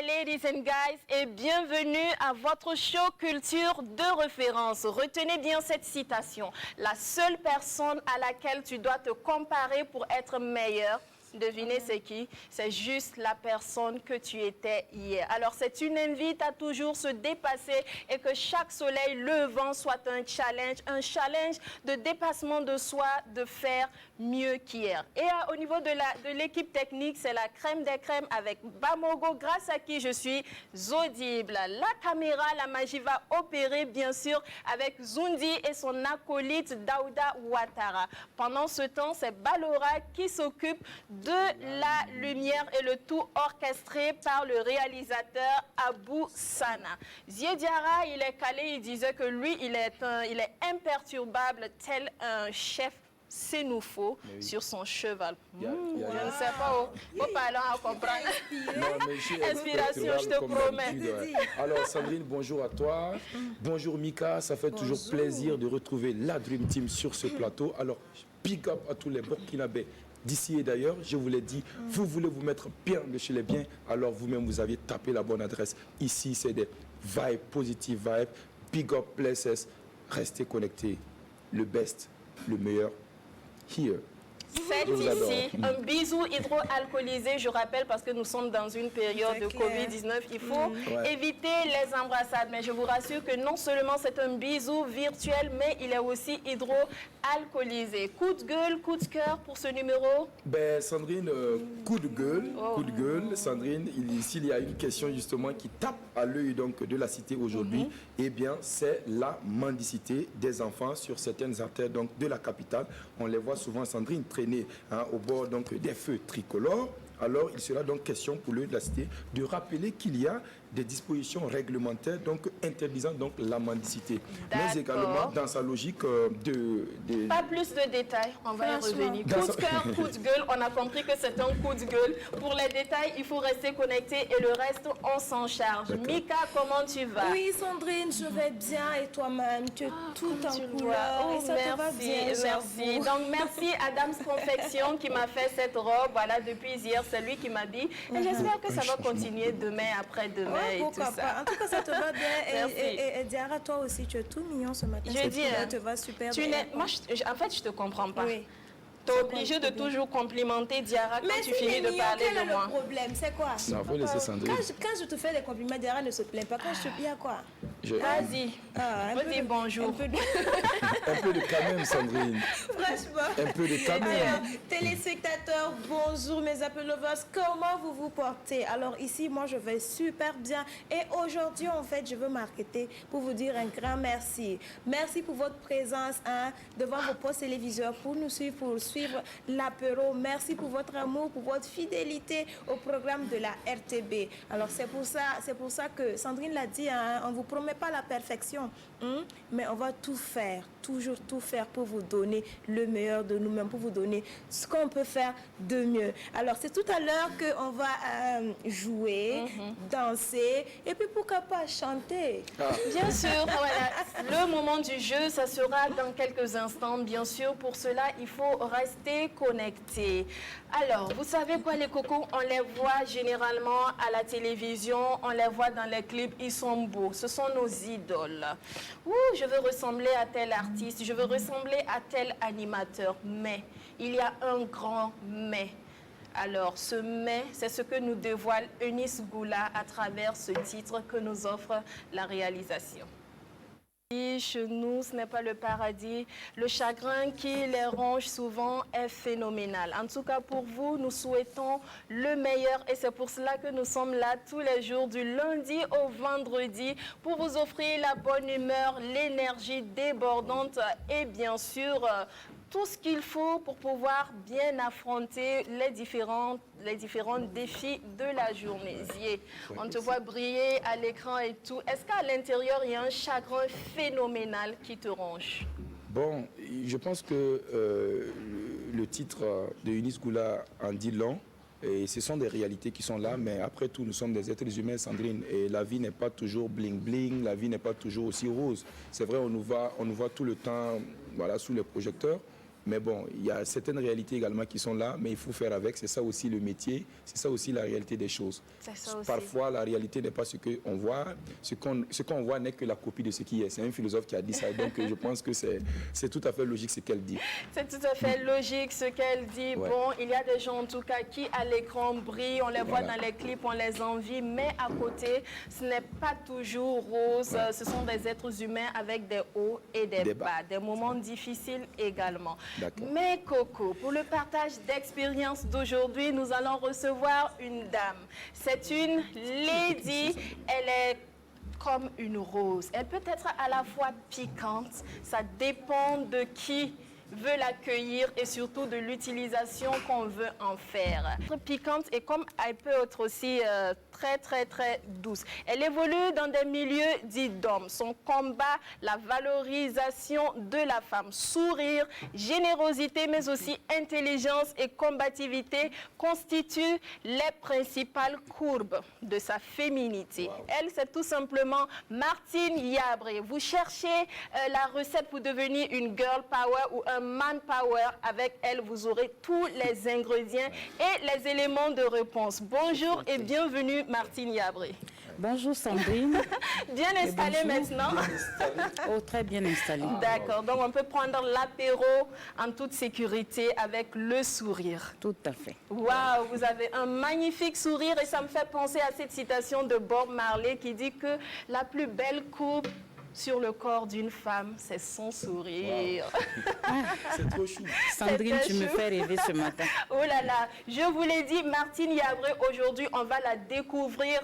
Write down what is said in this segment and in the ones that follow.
Hi ladies and guys et bienvenue à votre show culture de référence. Retenez bien cette citation. La seule personne à laquelle tu dois te comparer pour être meilleur, devinez c'est qui? C'est juste la personne que tu étais hier. Alors c'est une invite à toujours se dépasser et que chaque soleil levant soit un challenge de dépassement de soi, de faire mieux qu'hier. Et au niveau de l'équipe technique, c'est la crème des crèmes avec Bamogo, grâce à qui je suis audible. La caméra, la magie va opérer bien sûr avec Zundi et son acolyte Daouda Ouattara. Pendant ce temps, c'est Balora qui s'occupe de la lumière et le tout orchestré par le réalisateur Abou Sana. Ziediara, il est calé, il disait que lui, il est imperturbable tel un chef sénoufo sur son cheval. Je ne sais pas où. Faut pas aller à comprendre. Non, mais inspiration, je te promets. Alors Sandrine, bonjour à toi. Bonjour Mika, ça fait toujours plaisir de retrouver la Dream Team sur ce plateau. Alors, big up à tous les Burkinabés d'ici et d'ailleurs. Je vous l'ai dit, vous voulez vous mettre bien de chez les biens, alors vous-même vous avez tapé la bonne adresse. Ici, c'est des vibes, positive vibes, big up places. Restez connectés. Le best, le meilleur. Here. Faites ici un bisou hydroalcoolisé, je rappelle, parce que nous sommes dans une période de Covid-19. Il faut éviter les embrassades. Mais je vous rassure que non seulement c'est un bisou virtuel, mais il est aussi hydroalcoolisé. Coup de gueule, coup de cœur pour ce numéro? Ben, Sandrine, coup de gueule. Sandrine, s'il y a une question justement qui tape à l'œil donc de la cité aujourd'hui, eh bien, c'est la mendicité des enfants sur certaines artères donc de la capitale. On les voit souvent, Sandrine, traîner au bord donc des feux tricolores. Alors, il sera donc question pour eux de la cité de rappeler qu'il y a des dispositions réglementaires donc interdisant donc la mendicité. Mais également dans sa logique Pas plus de détails, on va y revenir. Coup de cœur, coup de gueule, on a compris que c'est un coup de gueule. Pour les détails, il faut rester connecté et le reste, on s'en charge. Mika, comment tu vas? Oui, Sandrine, je vais bien et toi-même, tu es tout en couleur. Oh, merci. Donc, merci à Dams Confection qui m'a fait cette robe. Voilà, depuis hier, c'est lui qui m'habille. Et j'espère que ça va continuer demain, après-demain et tout ça. En tout cas, ça te va bien. Et Diara, toi aussi, tu es tout mignon ce matin. Je dis, ça te va super bien. Moi, en fait, je te comprends pas. Oui. Tu es obligé de toujours complimenter Diara quand tu finis de parler de moi. Le problème, c'est quoi? Non, faut laisser Sandrine. Quand je te fais des compliments, Diara ne se plaint pas. Quand je te plains, quoi? Vas-y. Dis bonjour. Un peu de quand même, Sandrine. Franchement. Un peu de quand même. Alors, téléspectateurs, bonjour mes Apple Lovers. Comment vous vous portez? Alors ici, moi, je vais super bien. Et aujourd'hui, en fait, je veux m'arrêter pour vous dire un grand merci. Merci pour votre présence devant vos postes téléviseurs, pour nous suivre, pour suivre l'apéro. Merci pour votre amour, pour votre fidélité au programme de la RTB. Alors, c'est pour ça que Sandrine l'a dit, on ne vous promet pas la perfection, mais on va tout faire, toujours tout faire pour vous donner le meilleur de nous-mêmes, pour vous donner ce qu'on peut faire de mieux. Alors, c'est tout à l'heure qu'on va jouer, danser, et puis pourquoi pas chanter. Bien sûr, voilà. Le moment du jeu, ça sera dans quelques instants. Bien sûr, pour cela, il faut rester connecté. Alors, vous savez quoi, les cocos, on les voit généralement à la télévision, on les voit dans les clips, ils sont beaux. Ce sont nos idoles. Ouh, je veux ressembler à tel artiste, je veux ressembler à tel animateur. Mais, il y a un grand mais. Alors, ce mais, c'est ce que nous dévoile Eunice Goula à travers ce titre que nous offre la réalisation. Chez nous, ce n'est pas le paradis. Le chagrin qui les ronge souvent est phénoménal. En tout cas, pour vous, nous souhaitons le meilleur et c'est pour cela que nous sommes là tous les jours, du lundi au vendredi, pour vous offrir la bonne humeur, l'énergie débordante et bien sûr, tout ce qu'il faut pour pouvoir bien affronter les différents défis de la journée. On te voit briller à l'écran et tout. Est-ce qu'à l'intérieur, il y a un chagrin phénoménal qui te ronge? Bon, je pense que le titre de Eunice Goula en dit long. Et ce sont des réalités qui sont là, mais après tout, nous sommes des êtres humains, Sandrine, et la vie n'est pas toujours bling-bling, la vie n'est pas toujours aussi rose. C'est vrai, on nous voit tout le temps sous les projecteurs, Mais bon, il y a certaines réalités également qui sont là, mais il faut faire avec. C'est ça aussi le métier, c'est ça aussi la réalité des choses. C'est ça aussi. Parfois, la réalité n'est pas ce qu'on voit. Ce qu'on voit n'est que la copie de ce qui est. C'est un philosophe qui a dit ça. Donc, je pense que c'est tout à fait logique ce qu'elle dit. C'est tout à fait logique ce qu'elle dit. Ouais. Bon, il y a des gens en tout cas qui à l'écran brillent, on les voit dans les clips, on les envie, mais à côté, ce n'est pas toujours rose. Ouais. Ce sont des êtres humains avec des hauts et des bas, des moments difficiles également. Mais Coco, pour le partage d'expériences d'aujourd'hui, nous allons recevoir une dame. C'est une lady, elle est comme une rose. Elle peut être à la fois piquante, ça dépend de qui veut l'accueillir et surtout de l'utilisation qu'on veut en faire. Piquante et comme elle peut être aussi très douce. Elle évolue dans des milieux dits d'hommes. Son combat, la valorisation de la femme, sourire, générosité, mais aussi intelligence et combativité constituent les principales courbes de sa féminité. Wow. Elle, c'est tout simplement Martine Yabré. Vous cherchez la recette pour devenir une girl power ou un man power. Avec elle, vous aurez tous les ingrédients et les éléments de réponse. Bonjour et bienvenue Martine Yabré. Bonjour Sandrine. Bien installée maintenant. Oh, très bien installée. D'accord, donc on peut prendre l'apéro en toute sécurité avec le sourire. Tout à fait. Waouh, vous avez un magnifique sourire et ça me fait penser à cette citation de Bob Marley qui dit que la plus belle coupe sur le corps d'une femme, c'est son sourire. Wow. C'est trop chou. Sandrine, tu me fais rêver ce matin. Oh là là, je vous l'ai dit, Martine Yabré, aujourd'hui, on va la découvrir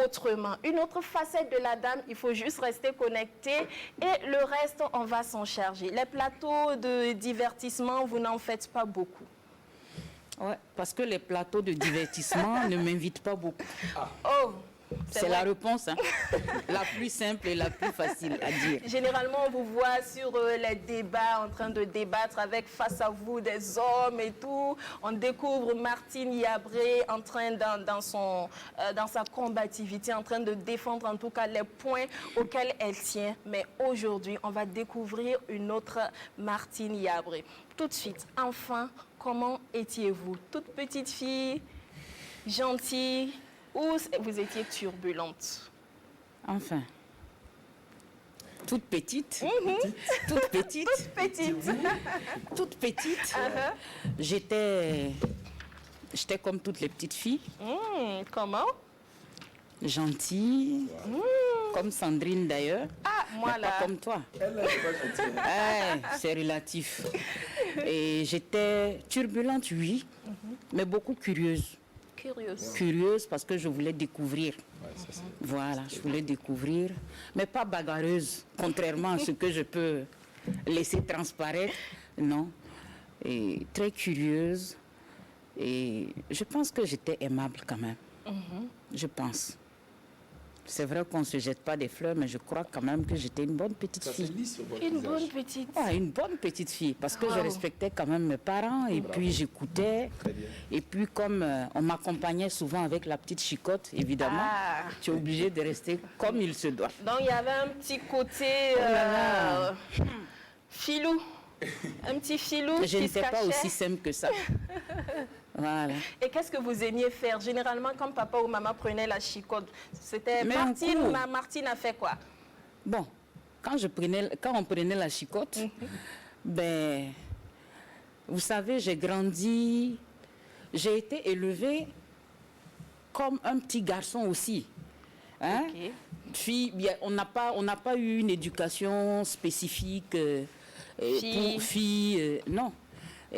autrement. Une autre facette de la dame, il faut juste rester connecté et le reste, on va s'en charger. Les plateaux de divertissement, vous n'en faites pas beaucoup. Ouais, parce que les plateaux de divertissement ne m'invitent pas beaucoup. Oh! C'est la réponse, hein? La plus simple et la plus facile à dire. Généralement, on vous voit sur les débats, en train de débattre avec face à vous des hommes et tout. On découvre Martine Yabré en train, dans sa combativité, en train de défendre en tout cas les points auxquels elle tient. Mais aujourd'hui, on va découvrir une autre Martine Yabré. Tout de suite, enfin, comment étiez-vous? Toute petite fille, gentille, ou vous étiez turbulente? Enfin, toute petite. Toute petite. Toute petite. J'étais comme toutes les petites filles. Comment? Gentille. Comme Sandrine d'ailleurs. Ah, moi là. Pas comme toi. Elle n'est pas gentille. C'est relatif. Et j'étais turbulente, oui, mais beaucoup curieuse. Curieuse parce que je voulais découvrir. Ouais, ça, voilà, je voulais découvrir, mais pas bagarreuse, contrairement à ce que je peux laisser transparaître. Non. Et très curieuse. Et je pense que j'étais aimable quand même. Je pense. C'est vrai qu'on ne se jette pas des fleurs, mais je crois quand même que j'étais une bonne petite fille. Une bonne petite. Ah, une bonne petite fille, parce que je respectais quand même mes parents, et puis j'écoutais. Et puis comme on m'accompagnait souvent avec la petite chicotte, évidemment, tu es obligé de rester comme il se doit. Donc il y avait un petit côté filou. Un petit filou qui se cachait. Je n'étais pas aussi simple que ça. Voilà. Et qu'est-ce que vous aimiez faire? Généralement, quand papa ou maman prenait la chicotte, c'était Martine. Martine a fait quoi? Bon, quand on prenait la chicotte, ben, vous savez, j'ai grandi, j'ai été élevée comme un petit garçon aussi. Hein? Puis, on n'a pas eu une éducation spécifique pour filles, non.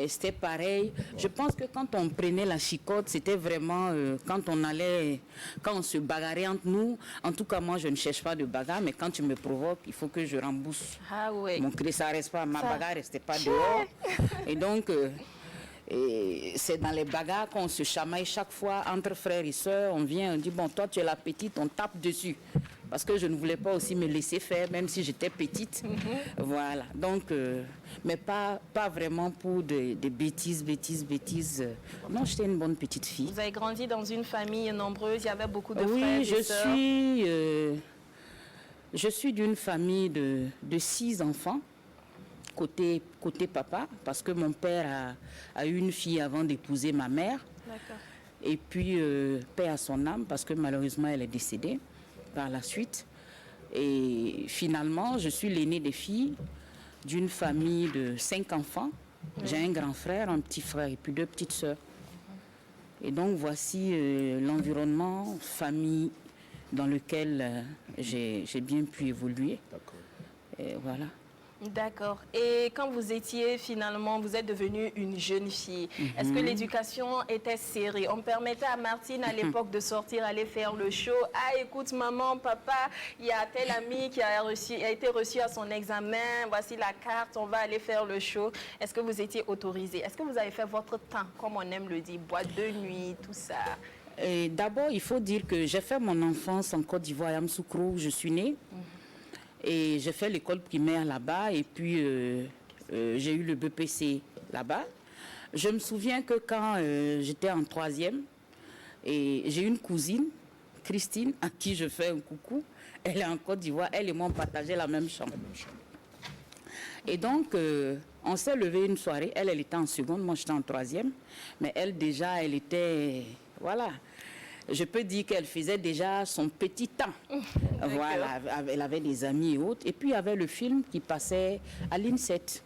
C'était pareil. Je pense que quand on prenait la chicotte, c'était vraiment quand on se bagarrait entre nous. En tout cas, moi, je ne cherche pas de bagarre, mais quand tu me provoques, il faut que je rembourse. Ah oui. Mon cri, ça reste pas, ma bagarre restait pas dehors. Et donc, c'est dans les bagarres qu'on se chamaille chaque fois entre frères et sœurs. On vient, on dit, bon, toi, tu es la petite, on tape dessus. Parce que je ne voulais pas aussi me laisser faire, même si j'étais petite. Voilà. Donc, mais pas vraiment pour des bêtises. Non, j'étais une bonne petite fille. Vous avez grandi dans une famille nombreuse, il y avait beaucoup de frères et sœurs. Je suis d'une famille de 6 enfants. côté papa, parce que mon père a eu une fille avant d'épouser ma mère. D'accord. Et puis, paix à son âme, parce que malheureusement, elle est décédée par la suite. Et finalement, je suis l'aînée des filles d'une famille de 5 enfants. J'ai un grand frère, un petit frère et puis 2 petites sœurs. Et donc, voici l'environnement, famille dans lequel j'ai bien pu évoluer. D'accord. Et voilà. D'accord. Et quand vous étiez finalement, vous êtes devenue une jeune fille, est-ce que l'éducation était serrée? On permettait à Martine à l'époque de sortir, aller faire le show. Ah, écoute, maman, papa, il y a tel ami qui a été reçu à son examen. Voici la carte, on va aller faire le show. Est-ce que vous étiez autorisée? Est-ce que vous avez fait votre temps, comme on aime le dire, boîte de nuit, tout ça? D'abord, il faut dire que j'ai fait mon enfance en Côte d'Ivoire, à Yamoussoukro, où je suis née. Et j'ai fait l'école primaire là-bas et puis j'ai eu le BPC là-bas. Je me souviens que quand j'étais en 3e, et j'ai une cousine, Christine, à qui je fais un coucou. Elle est en Côte d'Ivoire, elle et moi on partageait la même chambre. Et donc, on s'est levé une soirée, elle était en seconde, moi j'étais en 3e, mais elle déjà, elle était, voilà. Je peux dire qu'elle faisait déjà son petit temps. Voilà, elle avait des amis et autres. Et puis, il y avait le film qui passait à l'INSET.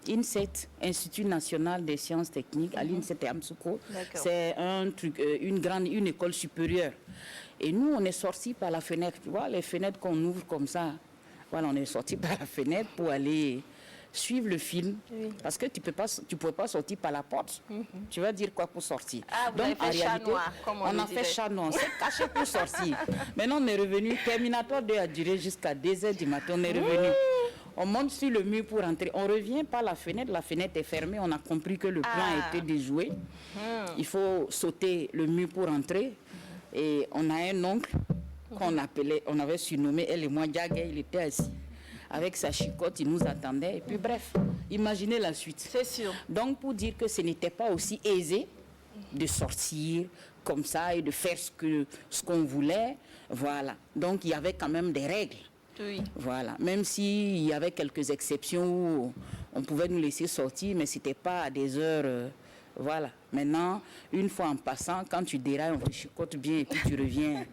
INSET, Institut National des Sciences Techniques, à l'INSET et Yamoussoukro. C'est un truc, une école supérieure. Et nous, on est sortis par la fenêtre. Tu vois, les fenêtres qu'on ouvre comme ça. Voilà, on est sortis par la fenêtre pour aller suivre le film, parce que tu pouvais pas sortir par la porte. Tu vas dire quoi pour sortir? Ah, vous avez fait chat noir, comme on a fait chat noir, on s'est caché pour sortir. Maintenant, on est revenu. Terminator 2 a duré jusqu'à 2h du matin. On est revenu. On monte sur le mur pour entrer. On revient par la fenêtre est fermée. On a compris que le plan a été déjoué. Il faut sauter le mur pour entrer. Et on a un oncle qu'on appelait, on avait surnommé, elle et moi, Diagué, il était assis. Avec sa chicotte, il nous attendait. Et puis bref, imaginez la suite. C'est sûr. Donc pour dire que ce n'était pas aussi aisé de sortir comme ça et de faire ce qu'on voulait. Voilà. Donc il y avait quand même des règles. Oui. Voilà. Même s'il y avait quelques exceptions où on pouvait nous laisser sortir, mais ce n'était pas à des heures. Voilà. Maintenant, une fois en passant, quand tu dérailles, on te chicote bien et puis tu reviens.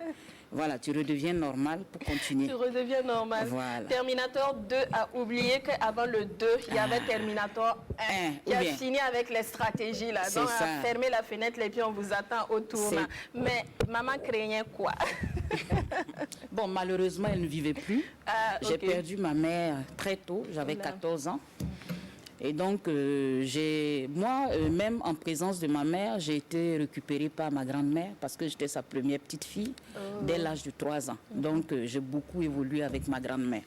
Voilà, tu redeviens normal pour continuer. Tu redeviens normal. Voilà. Terminator 2 a oublié qu'avant le 2, il y avait Terminator 1 qui a fini avec les stratégies. Là. Donc, on a fermé la fenêtre et puis on vous attend au tournant. Mais maman craignait quoi? Bon, malheureusement, elle ne vivait plus. J'ai perdu ma mère très tôt, j'avais 14 ans. Et donc, même en présence de ma mère, j'ai été récupérée par ma grand-mère parce que j'étais sa première petite fille dès l'âge de 3 ans. Donc, j'ai beaucoup évolué avec ma grand-mère.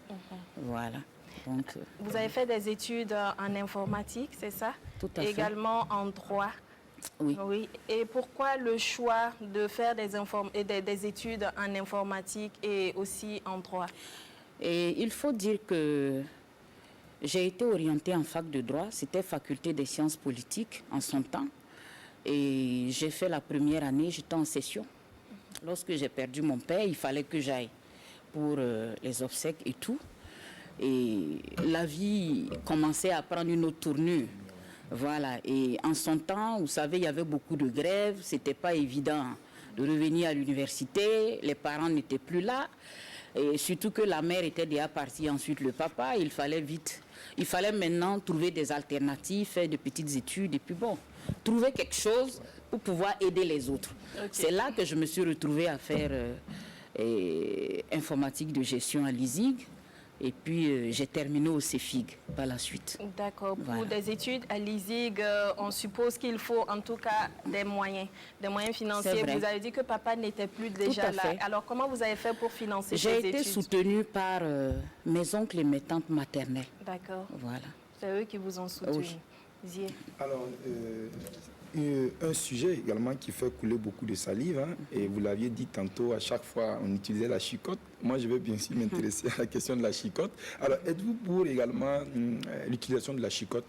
Voilà. Donc, vous avez fait des études en informatique, c'est ça? Tout à fait. Également en droit. Oui. Oui. Et pourquoi le choix de faire des études en informatique et aussi en droit? Et il faut dire que j'ai été orientée en fac de droit, c'était faculté des sciences politiques en son temps. Et j'ai fait la première année, j'étais en session. Lorsque j'ai perdu mon père, il fallait que j'aille pour les obsèques et tout. Et la vie commençait à prendre une autre tournure. Voilà. Et en son temps, vous savez, il y avait beaucoup de grèves, c'était pas évident de revenir à l'université, les parents n'étaient plus là. Et surtout que la mère était déjà partie, ensuite le papa, il fallait maintenant trouver des alternatives, faire de petites études et puis bon, trouver quelque chose pour pouvoir aider les autres. C'est là que je me suis retrouvée à faire informatique de gestion à l'ISIG. Et puis, j'ai terminé au CEFIG par la suite. D'accord. Pour des études à l'ISIG, on suppose qu'il faut en tout cas des moyens financiers. Vous avez dit que papa n'était plus déjà là. Alors, comment vous avez fait pour financer ces études? J'ai été soutenue par mes oncles et mes tantes maternelles. D'accord. Voilà. C'est eux qui vous ont soutenu. Oui. Alors, un sujet également qui fait couler beaucoup de salive, hein, et vous l'aviez dit tantôt, à chaque fois on utilisait la chicotte. Moi, je vais bien sûr m'intéresser à la question de la chicotte. Alors, êtes-vous pour également l'utilisation de la chicotte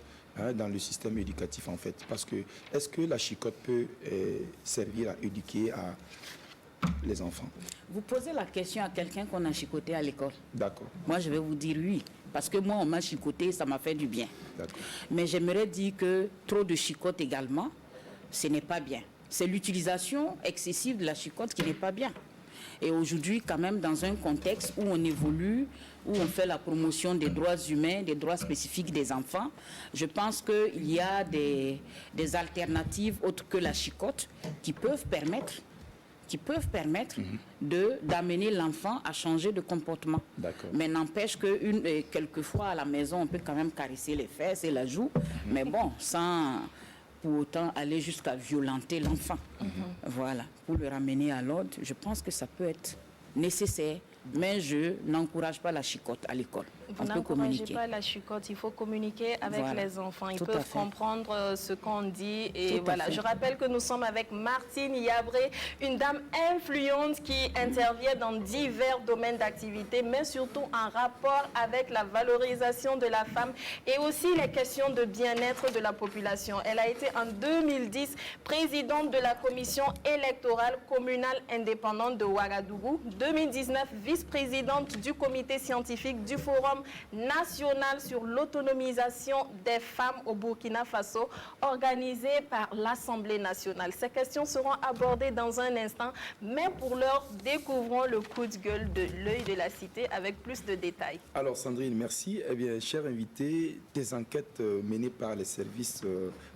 dans le système éducatif, en fait? Parce que, est-ce que la chicotte peut servir à éduquer les enfants? Vous posez la question à quelqu'un qu'on a chicoté à l'école. D'accord. Moi, je vais vous dire oui. Parce que moi, on m'a chicoté, ça m'a fait du bien. D'accord. Mais j'aimerais dire que trop de chicote également, ce n'est pas bien. C'est l'utilisation excessive de la chicote qui n'est pas bien. Et aujourd'hui, quand même, dans un contexte où on évolue, où on fait la promotion des droits humains, des droits spécifiques des enfants, je pense qu'il y a des alternatives autres que la chicote qui peuvent permettre d'amener l'enfant à changer de comportement. Mais n'empêche que quelquefois à la maison, on peut quand même caresser les fesses et la joue, mais bon, sans pour autant aller jusqu'à violenter l'enfant. Voilà, pour le ramener à l'ordre, je pense que ça peut être nécessaire, mais je n'encourage pas la chicote à l'école. Vous n'encouragez pas la chicote, il faut communiquer avec les enfants. Ils peuvent comprendre ce qu'on dit. Et voilà, je rappelle que nous sommes avec Martine Yabré, une dame influente qui intervient dans divers domaines d'activité, mais surtout en rapport avec la valorisation de la femme et aussi les questions de bien-être de la population. Elle a été en 2010 présidente de la commission électorale communale indépendante de Ouagadougou, 2019 vice-présidente du comité scientifique du Forum national sur l'autonomisation des femmes au Burkina Faso, organisé par l'Assemblée nationale. Ces questions seront abordées dans un instant, mais pour l'heure, découvrons le coup de gueule de l'œil de la cité avec plus de détails. Alors Sandrine, merci. Eh bien, chers invités, des enquêtes menées par les services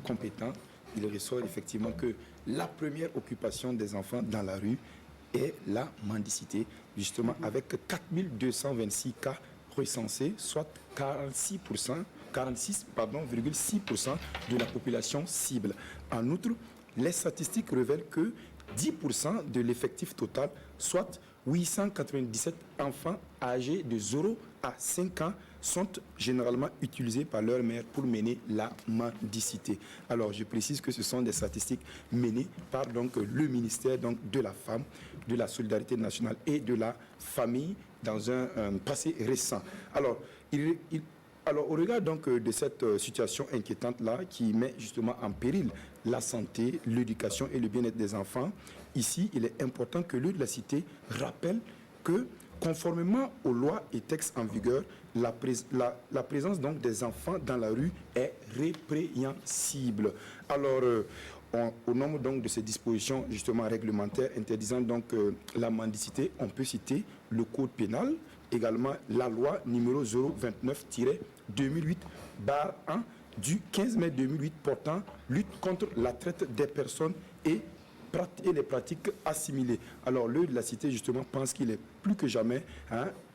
compétents, il ressort effectivement que la première occupation des enfants dans la rue est la mendicité, justement avec 4226 cas recensés, soit 46,6% de la population cible. En outre, les statistiques révèlent que 10% de l'effectif total, soit 897 enfants âgés de 0 à 5 ans, sont généralement utilisés par leur mère pour mener la mendicité. Alors, je précise que ce sont des statistiques menées par le ministère de la Femme, de la Solidarité nationale et de la Famille dans un passé récent. Alors, au regard de cette situation inquiétante-là qui met justement en péril la santé, l'éducation et le bien-être des enfants, ici, il est important que l'œil de la cité rappelle que, conformément aux lois et textes en vigueur, la présence des enfants dans la rue est répréhensible. Alors, au nombre de ces dispositions justement réglementaires interdisant la mendicité, on peut citer le code pénal, également la loi numéro 029-2008/1 du 15 mai 2008 portant lutte contre la traite des personnes et les pratiques assimilées. Alors, l'œil de la cité, justement, pense qu'il est plus que jamais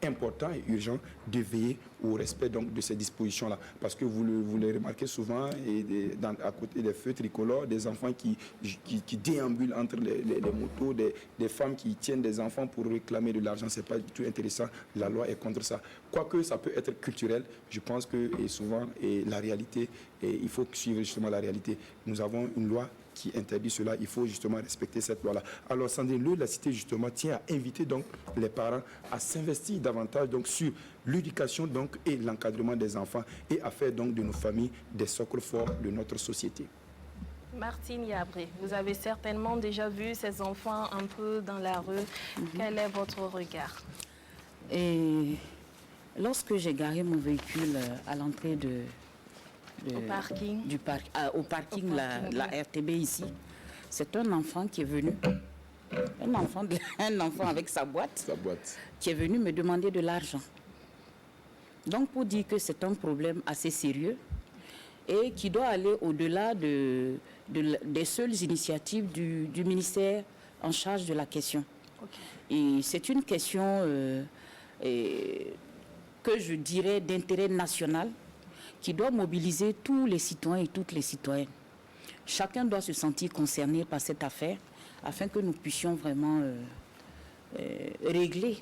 important et urgent de veiller au respect de ces dispositions-là. Parce que vous les remarquez souvent, à côté des feux tricolores, des enfants qui déambulent entre les motos, des femmes qui tiennent des enfants pour réclamer de l'argent. Ce n'est pas du tout intéressant. La loi est contre ça. Quoique ça peut être culturel, je pense que souvent, la réalité, il faut suivre justement la réalité. Nous avons une loi qui interdit cela, il faut justement respecter cette loi-là. Alors Sandrine, la cité justement tient à inviter les parents à s'investir davantage sur l'éducation et l'encadrement des enfants et à faire de nos familles des socles forts de notre société. Martine Yabré, vous avez certainement déjà vu ces enfants un peu dans la rue. Quel est votre regard? Et lorsque j'ai garé mon véhicule à l'entrée au parking, la RTB ici, c'est un enfant qui est venu, un enfant avec sa boîte, qui est venu me demander de l'argent. Donc pour dire que c'est un problème assez sérieux et qui doit aller au-delà des seules initiatives du ministère en charge de la question. Et c'est une question que je dirais d'intérêt national, qui doit mobiliser tous les citoyens et toutes les citoyennes. Chacun doit se sentir concerné par cette affaire afin que nous puissions vraiment régler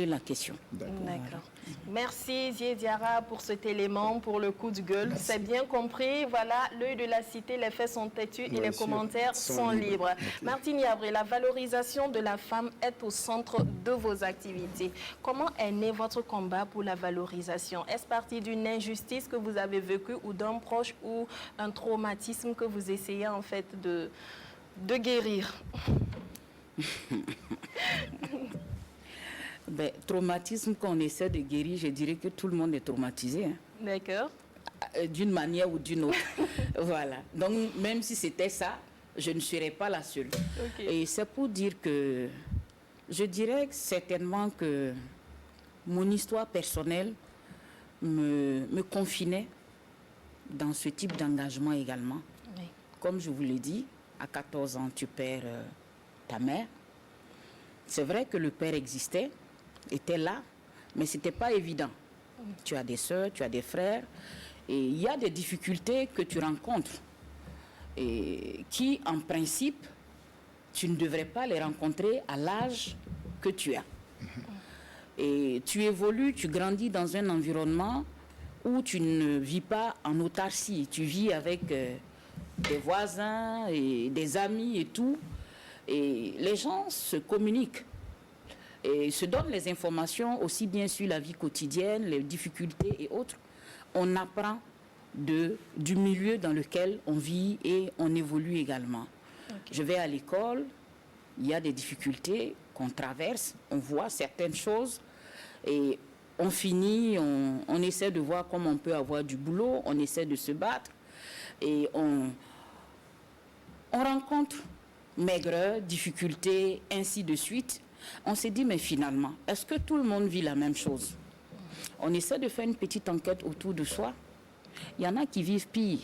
la question. D'accord. Merci Zié Diarra pour cet élément, pour le coup de gueule. C'est bien compris. Voilà, l'œil de la cité, les faits sont têtus et les commentaires sont libres. Okay. Martine Yabré, la valorisation de la femme est au centre de vos activités. Comment est né votre combat pour la valorisation? Est-ce parti d'une injustice que vous avez vécue ou d'un proche ou un traumatisme que vous essayez en fait de guérir? Ben, traumatisme qu'on essaie de guérir, je dirais que tout le monde est traumatisé. Hein. D'accord. D'une manière ou d'une autre. Voilà. Donc, même si c'était ça, je ne serais pas la seule. Okay. Et c'est pour dire que je dirais certainement que mon histoire personnelle me confinait dans ce type d'engagement également. Oui. Comme je vous l'ai dit, à 14 ans, tu perds ta mère. C'est vrai que le père existait, était là, mais ce n'était pas évident. Tu as des soeurs, tu as des frères, et il y a des difficultés que tu rencontres, et qui, en principe, tu ne devrais pas les rencontrer à l'âge que tu as. Et tu évolues, tu grandis dans un environnement où tu ne vis pas en autarcie. Tu vis avec des voisins et des amis et tout. Et les gens se communiquent et se donnent les informations aussi bien sur la vie quotidienne, les difficultés et autres. On apprend du milieu dans lequel on vit et on évolue également. Okay. Je vais à l'école, il y a des difficultés qu'on traverse, on voit certaines choses et on finit, on essaie de voir comment on peut avoir du boulot, on essaie de se battre et on rencontre maigreur, difficultés, ainsi de suite. On s'est dit, mais finalement, est-ce que tout le monde vit la même chose? On essaie de faire une petite enquête autour de soi. Il y en a qui vivent pire.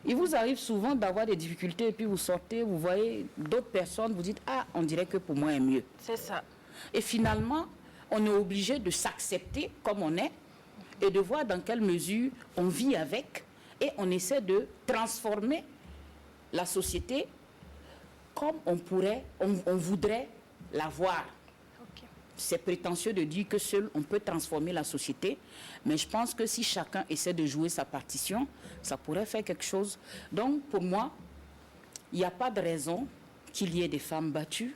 Il vous arrive souvent d'avoir des difficultés et puis vous sortez, vous voyez d'autres personnes, vous dites, ah, on dirait que pour moi est mieux. C'est ça. Et finalement, on est obligé de s'accepter comme on est et de voir dans quelle mesure on vit avec et on essaie de transformer la société comme on voudrait la voir. Okay. C'est prétentieux de dire que seul on peut transformer la société, mais je pense que si chacun essaie de jouer sa partition, ça pourrait faire quelque chose. Donc pour moi, il n'y a pas de raison qu'il y ait des femmes battues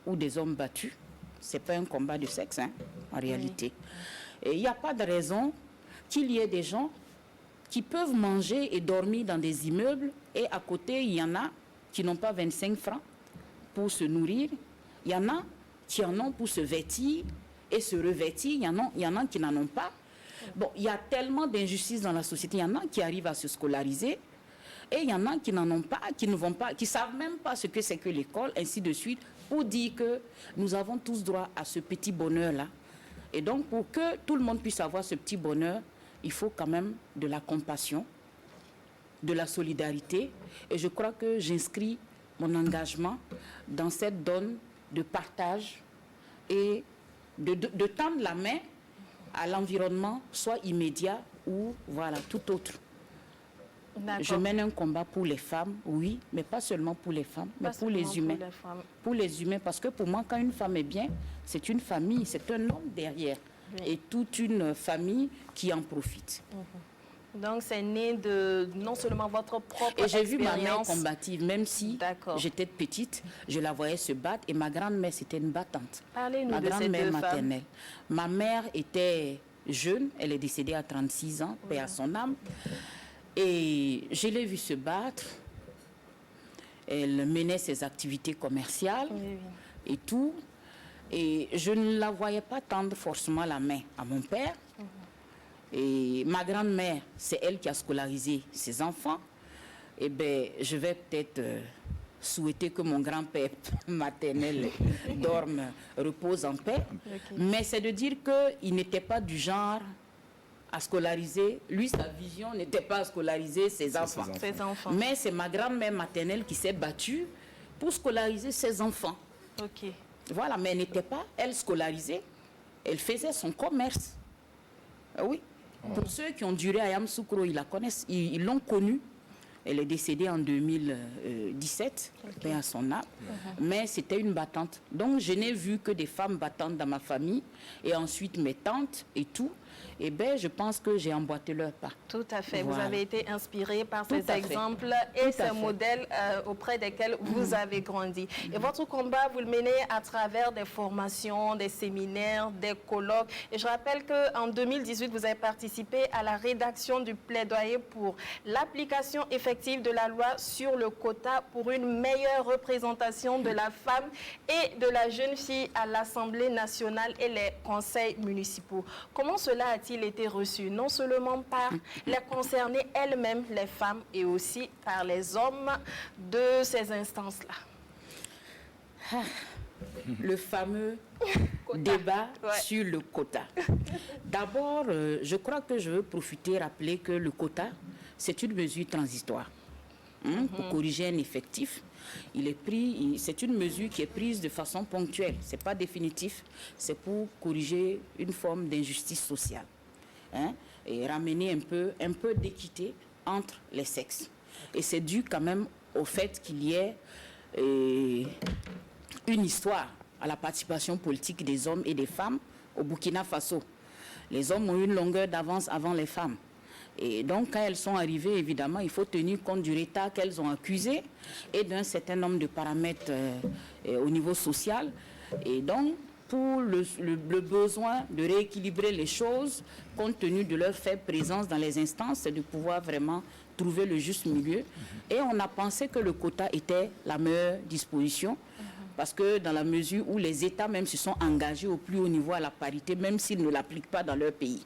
ou des hommes battus. Ce n'est pas un combat de sexe, hein, en réalité. Et il n'y a pas de raison qu'il y ait des gens qui peuvent manger et dormir dans des immeubles et à côté, il y en a qui n'ont pas 25 francs pour se nourrir. Il y en a qui en ont pour se vêtir et se revêtir. Il y en a qui n'en ont pas. Bon, il y a tellement d'injustices dans la société. Il y en a qui arrivent à se scolariser et il y en a qui n'en ont pas, qui ne vont pas, qui ne savent même pas ce que c'est que l'école, ainsi de suite, pour dire que nous avons tous droit à ce petit bonheur-là. Et donc, pour que tout le monde puisse avoir ce petit bonheur, il faut quand même de la compassion, de la solidarité. Et je crois que j'inscris mon engagement dans cette donne de partage et de tendre la main à l'environnement, soit immédiat ou voilà, tout autre. Je mène un combat pour les femmes, oui, mais pas seulement pour les femmes, mais pour les humains. Pour les humains, parce que pour moi, quand une femme est bien, c'est une famille, c'est un homme derrière. Oui. Et toute une famille qui en profite. Donc, c'est né de non seulement votre propre expérience. Et j'ai vu ma mère combative, même si j'étais petite, je la voyais se battre. Et ma grand-mère, c'était une battante. Parlez-nous ma de ces grand-mère deux maternelle. femmes. Ma mère était jeune, elle est décédée à 36 ans, paix à son âme. Et je l'ai vue se battre. Elle menait ses activités commerciales et tout. Et je ne la voyais pas tendre forcément la main à mon père. Et ma grand-mère, c'est elle qui a scolarisé ses enfants. Eh bien, je vais peut-être souhaiter que mon grand-père maternel dorme, repose en paix. Mais c'est de dire qu'il n'était pas du genre à scolariser. Lui, sa vision n'était pas à scolariser ses enfants. Mais c'est ma grand-mère maternelle qui s'est battue pour scolariser ses enfants. Ok. Voilà, mais elle n'était pas, elle, scolarisée. Elle faisait son commerce. Oui. Pour ceux qui ont duré à Yamoussoukro, ils la connaissent, ils l'ont connue. Elle est décédée en 2017, paix à son âme. Mais c'était une battante. Donc, je n'ai vu que des femmes battantes dans ma famille. Et ensuite, mes tantes et tout. eh bien, je pense que j'ai emboîté leur pas. Tout à fait. Voilà. Vous avez été inspiré par Tout ces à fait. exemples et Tout à ces fait. modèles auprès desquels vous avez grandi. Et votre combat, vous le menez à travers des formations, des séminaires, des colloques. Et je rappelle qu'en 2018, vous avez participé à la rédaction du plaidoyer pour l'application effective de la loi sur le quota pour une meilleure représentation de la femme et de la jeune fille à l'Assemblée nationale et les conseils municipaux. Comment cela a-t-il été reçu? Non seulement par les concernées elles-mêmes, les femmes, et aussi par les hommes de ces instances-là. Le fameux débat sur le quota. D'abord, je crois que je veux profiter et rappeler que le quota, c'est une mesure transitoire pour corriger un effectif. C'est une mesure qui est prise de façon ponctuelle. Ce n'est pas définitif. C'est pour corriger une forme d'injustice sociale et ramener un peu d'équité entre les sexes. Et c'est dû quand même au fait qu'il y ait une histoire à la participation politique des hommes et des femmes au Burkina Faso. Les hommes ont une longueur d'avance avant les femmes. Et donc, quand elles sont arrivées, évidemment, il faut tenir compte du retard qu'elles ont accusé et d'un certain nombre de paramètres au niveau social. Et donc, pour le besoin de rééquilibrer les choses, compte tenu de leur faible présence dans les instances, c'est de pouvoir vraiment trouver le juste milieu. Et on a pensé que le quota était la meilleure disposition, parce que dans la mesure où les États même se sont engagés au plus haut niveau à la parité, même s'ils ne l'appliquent pas dans leur pays.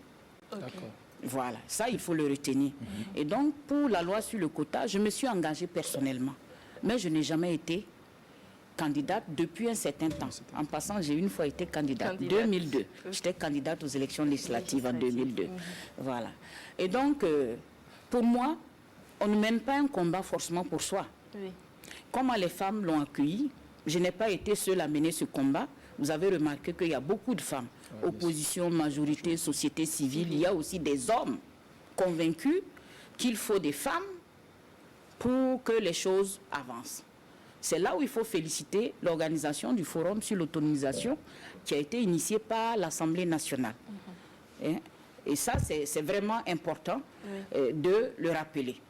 D'accord. Voilà, ça il faut le retenir. Et donc pour la loi sur le quota, je me suis engagée personnellement. Mais je n'ai jamais été candidate depuis un certain temps. En passant, j'ai une fois été candidate. 2002. J'étais candidate aux élections législatives en 2002. Voilà. Et donc, pour moi, on ne mène pas un combat forcément pour soi. Oui. Comment les femmes l'ont accueilli, je n'ai pas été seule à mener ce combat. Vous avez remarqué qu'il y a beaucoup de femmes. Opposition, majorité, société civile. Il y a aussi des hommes convaincus qu'il faut des femmes pour que les choses avancent. C'est là où il faut féliciter l'organisation du Forum sur l'autonomisation qui a été initiée par l'Assemblée nationale. Et ça, c'est vraiment important de le rappeler.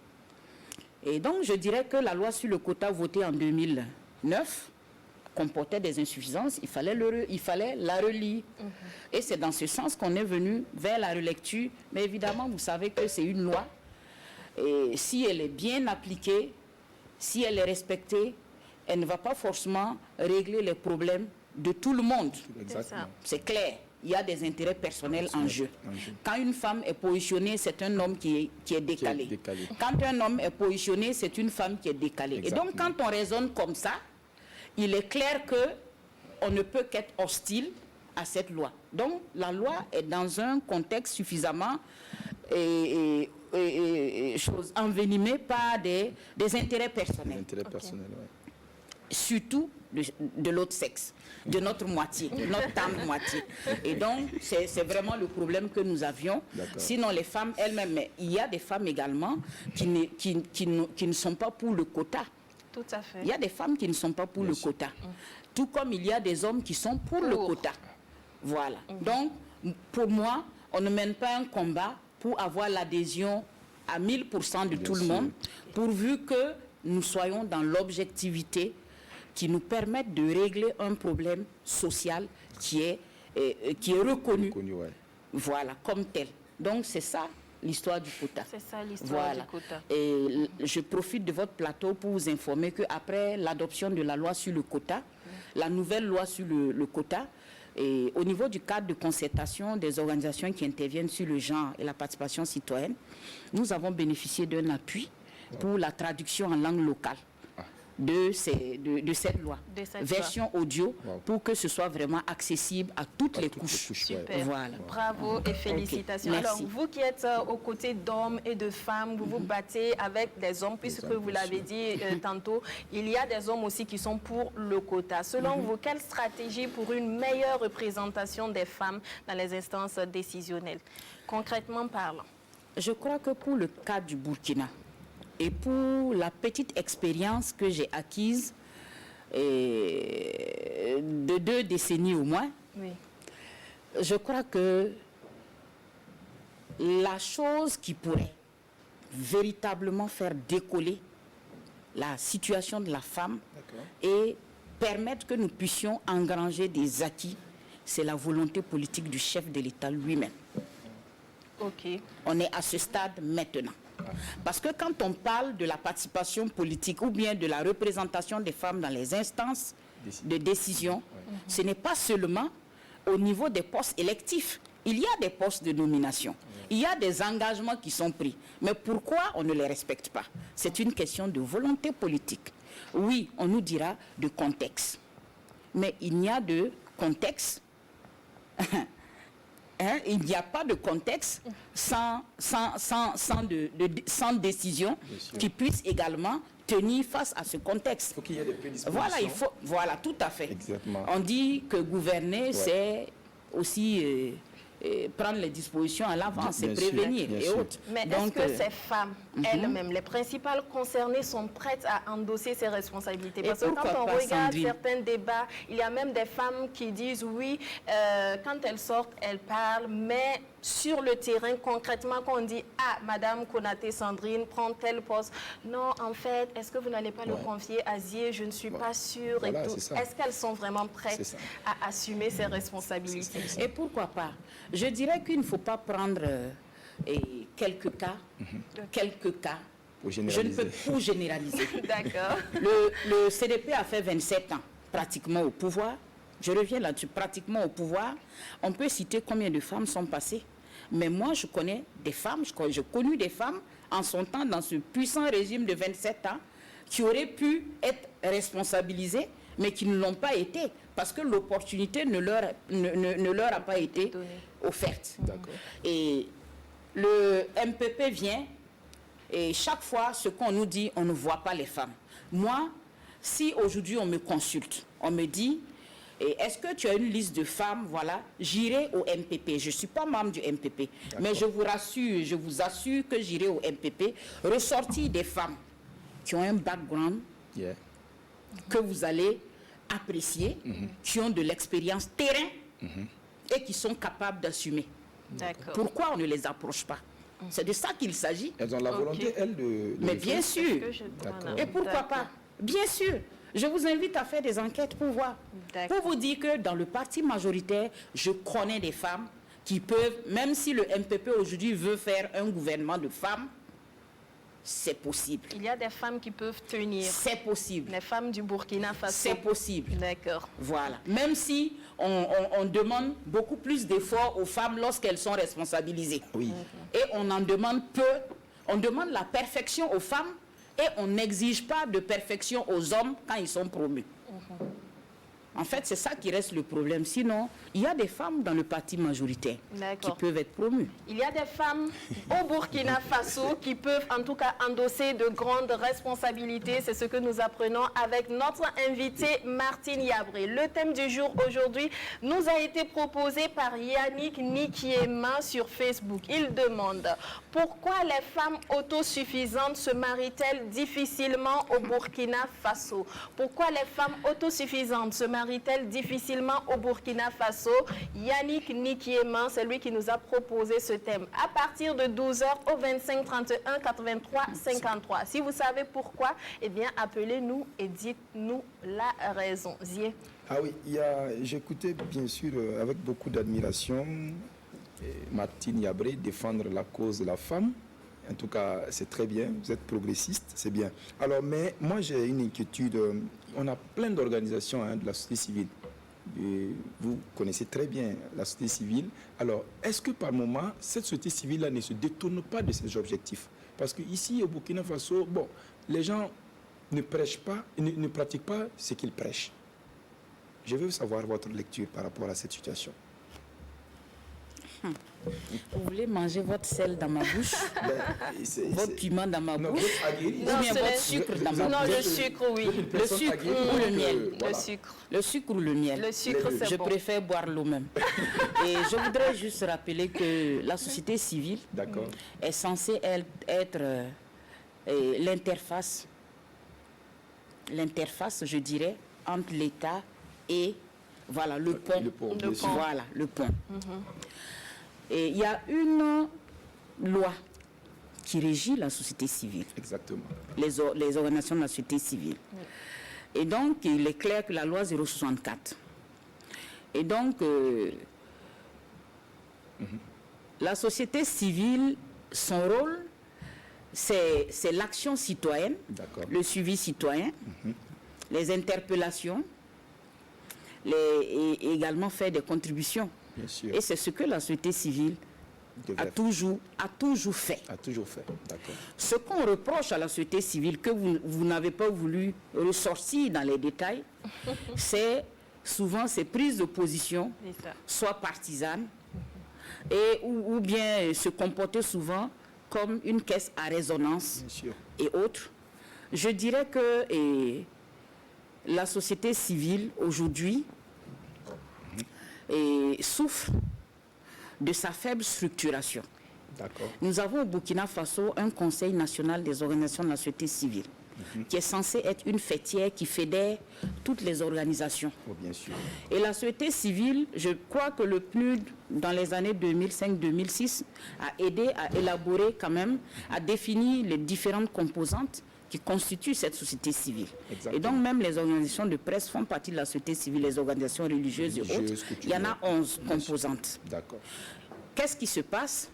Et donc, je dirais que la loi sur le quota votée en 2009 comportait des insuffisances, il fallait la relire. Et c'est dans ce sens qu'on est venu vers la relecture. Mais évidemment, vous savez que c'est une loi. Et si elle est bien appliquée, si elle est respectée, elle ne va pas forcément régler les problèmes de tout le monde. Exactement. C'est clair. Il y a des intérêts personnels en jeu. Quand une femme est positionnée, c'est un homme qui est décalé. Quand un homme est positionné, c'est une femme qui est décalée. Exactement. Et donc, quand on raisonne comme ça, il est clair qu'on ne peut qu'être hostile à cette loi. Donc, la loi est dans un contexte suffisamment envenimé par des intérêts personnels. L'intérêt personnel, oui. Surtout de l'autre sexe, de notre moitié, notre tendre moitié. Et donc, c'est vraiment le problème que nous avions. Sinon, les femmes elles-mêmes, mais il y a des femmes également qui ne sont pas pour le quota. Tout à fait. Il y a des femmes qui ne sont pas pour le quota. Tout comme il y a des hommes qui sont pour le quota. Voilà. Donc, pour moi, on ne mène pas un combat pour avoir l'adhésion à 1000% de tout le monde, pourvu que nous soyons dans l'objectivité qui nous permette de régler un problème social qui est reconnu, voilà, comme tel. Donc c'est ça l'histoire du quota. C'est ça l'histoire du quota. Et je profite de votre plateau pour vous informer qu'après l'adoption de la loi sur le quota, la nouvelle loi sur le quota, et au niveau du cadre de concertation des organisations qui interviennent sur le genre et la participation citoyenne, nous avons bénéficié d'un appui pour la traduction en langue locale de cette loi, version audio, pour que ce soit vraiment accessible à toutes les couches. Super. Voilà. Bravo et félicitations. Okay. Alors, vous qui êtes aux côtés d'hommes et de femmes, vous vous battez avec des hommes, puisque vous l'avez dit tantôt, il y a des hommes aussi qui sont pour le quota. Selon vous, quelle stratégie pour une meilleure représentation des femmes dans les instances décisionnelles, concrètement parlant? Je crois que pour le cas du Burkina, et pour la petite expérience que j'ai acquise de 2 décennies au moins, je crois que la chose qui pourrait véritablement faire décoller la situation de la femme et permettre que nous puissions engranger des acquis, c'est la volonté politique du chef de l'État lui-même. Ok. On est à ce stade maintenant. Parce que quand on parle de la participation politique ou bien de la représentation des femmes dans les instances de décision, ce n'est pas seulement au niveau des postes électifs. Il y a des postes de nomination. Il y a des engagements qui sont pris. Mais pourquoi on ne les respecte pas? C'est une question de volonté politique. Oui, on nous dira de contexte. Mais il n'y a de contexte. Il n'y a pas de contexte sans décision qui puisse également tenir face à ce contexte. Il faut qu'il y ait des prédispositions. Voilà, voilà, tout à fait. Exactement. On dit que gouverner, c'est aussi prendre les dispositions à l'avance, c'est prévenir et autres. Mais est-ce que ces femmes elles-mêmes, les principales concernées, sont prêtes à endosser ces responsabilités? Parce que quand on regarde certains débats, il y a même des femmes qui disent oui, quand elles sortent, elles parlent, mais sur le terrain, concrètement, quand on dit « Ah, Madame Konaté Sandrine prend tel poste », non, en fait, est-ce que vous n'allez pas le confier à Zier? Je ne suis pas sûre. Voilà, est-ce qu'elles sont vraiment prêtes à assumer ces responsabilités? Et pourquoi pas? Je dirais qu'il ne faut pas prendre quelques cas, je ne peux pas généraliser. D'accord. Le CDP a fait 27 ans, pratiquement au pouvoir. Je reviens là-dessus, pratiquement au pouvoir. On peut citer combien de femmes sont passées. Mais moi, je connais des femmes, j'ai connu des femmes en son temps, dans ce puissant régime de 27 ans, qui auraient pu être responsabilisées, mais qui ne l'ont pas été, parce que l'opportunité ne leur a pas été offerte. Et le MPP vient, et chaque fois, ce qu'on nous dit, on ne voit pas les femmes. Moi, si aujourd'hui on me consulte, on me dit, est-ce que tu as une liste de femmes? Voilà, j'irai au MPP. Je ne suis pas membre du MPP, mais je vous assure que j'irai au MPP, ressortir des femmes qui ont un background que vous allez apprécier, qui ont de l'expérience terrain et qui sont capables d'assumer. Pourquoi on ne les approche pas? C'est de ça qu'il s'agit. Elles ont la volonté, elles, de mais bien sûr. Et pourquoi pas? Bien sûr. Je vous invite à faire des enquêtes pour voir. Pour vous dire que dans le parti majoritaire, je connais des femmes qui peuvent, même si le MPP aujourd'hui veut faire un gouvernement de femmes, c'est possible. Il y a des femmes qui peuvent tenir. C'est possible. Les femmes du Burkina Faso. C'est possible. D'accord. Voilà. Même si on demande beaucoup plus d'efforts aux femmes lorsqu'elles sont responsabilisées. Oui. Et on en demande peu. On demande la perfection aux femmes et on n'exige pas de perfection aux hommes quand ils sont promus. En fait, c'est ça qui reste le problème. Sinon, il y a des femmes dans le parti majoritaire qui peuvent être promues. Il y a des femmes au Burkina Faso qui peuvent en tout cas endosser de grandes responsabilités. C'est ce que nous apprenons avec notre invitée Martine Yabré. Le thème du jour aujourd'hui nous a été proposé par Yannick Nikiema sur Facebook. Il demande « Pourquoi les femmes autosuffisantes se marient-elles difficilement au Burkina Faso ?» Pourquoi les femmes autosuffisantes se marient-elles difficilement au Burkina Faso? Yannick Nikiema, c'est lui qui nous a proposé ce thème. À partir de 12h au 25 31 83 53. Si vous savez pourquoi, eh bien, appelez-nous et dites-nous la raison. Zier. Ah oui, j'écoutais bien sûr avec beaucoup d'admiration Martine Yabré défendre la cause de la femme. En tout cas, c'est très bien, vous êtes progressiste, c'est bien. Alors, mais moi j'ai une inquiétude. On a plein d'organisations de la société civile. Vous connaissez très bien la société civile. Alors, est-ce que par moment, cette société civile-là ne se détourne pas de ses objectifs? Parce qu'ici, au Burkina Faso, bon, les gens ne prêchent pas, ne pratiquent pas ce qu'ils prêchent. Je veux savoir votre lecture par rapport à cette situation. Vous voulez manger votre sel dans ma bouche, votre piment dans ma bouche, ou bien votre sucre dans ma bouche? Non, le sucre, oui. Le sucre ou le miel? Le sucre. Le sucre ou le miel? Le sucre, c'est bon. Je préfère boire l'eau même. Et je voudrais juste rappeler que la société civile est censée être l'interface, je dirais, entre l'État et voilà, le pont. Le pont. Voilà, le pont. Et il y a une loi qui régit la société civile. Exactement. Les organisations de la société civile. Et donc, il est clair que la loi 064. Et donc, la société civile, son rôle, c'est l'action citoyenne, le suivi citoyen, les interpellations, et également faire des contributions. Bien sûr. Et c'est ce que la société civile a toujours fait. A toujours fait, d'accord. Ce qu'on reproche à la société civile, que vous n'avez pas voulu ressortir dans les détails, c'est souvent ces prises de position, soit partisanes, ou bien se comporter souvent comme une caisse à résonance et autres. Je dirais que la société civile aujourd'hui souffre de sa faible structuration. Nous avons au Burkina Faso un Conseil national des organisations de la société civile qui est censé être une fêtière qui fédère toutes les organisations. Bien sûr. Et la société civile, je crois que le PNUD, dans les années 2005-2006, a aidé à élaborer quand même, à définir les différentes composantes qui constituent cette société civile. Exactement. Et donc même les organisations de presse font partie de la société civile, les organisations religieuses et autres. Il y en a 11 composantes. D'accord. Qu'est-ce qui se passe?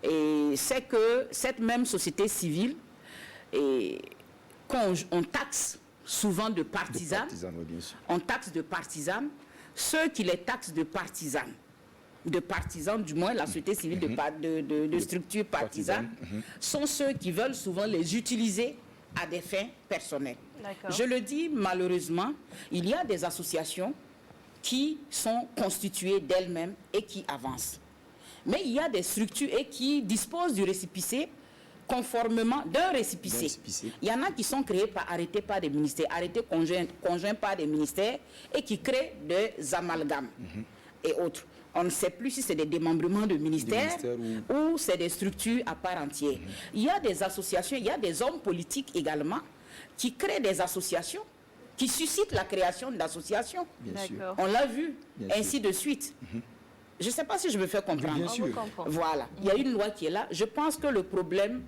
C'est que cette même société civile, on taxe souvent de partisans, on taxe de partisans, ceux qui les taxent de partisans du moins la société civile de structures partisanes, sont ceux qui veulent souvent les utiliser à des fins personnelles. Je le dis malheureusement, il y a des associations qui sont constituées d'elles-mêmes et qui avancent. Mais il y a des structures qui disposent du récépissé conformément d'un récépissé. Il y en a qui sont créés par arrêtés par des ministères, arrêtés conjoints par des ministères et qui créent des amalgames et autres. On ne sait plus si c'est des démembrements de ministères ou c'est des structures à part entière. Il y a des associations, il y a des hommes politiques également qui créent des associations, qui suscitent la création d'associations. On l'a vu, ainsi de suite. Je ne sais pas si je me fais comprendre. Bien sûr. Voilà, il y a une loi qui est là. Je pense que le problème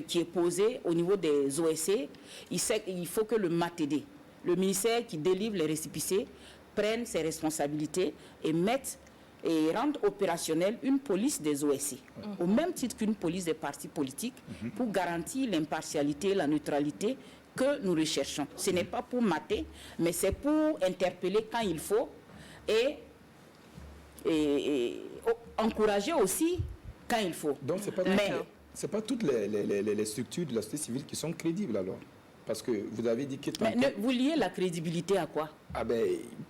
qui est posé au niveau des OSC, il faut que le MATD, le ministère qui délivre les récépissés, prenne ses responsabilités et rende opérationnelle une police des OSC, au même titre qu'une police des partis politiques, pour garantir l'impartialité, la neutralité que nous recherchons. Ce n'est pas pour mater, mais c'est pour interpeller quand il faut et encourager aussi quand il faut. Donc c'est pas toutes les structures de la société civile qui sont crédibles alors, parce que vous avez dit que... Mais vous liez la crédibilité à quoi?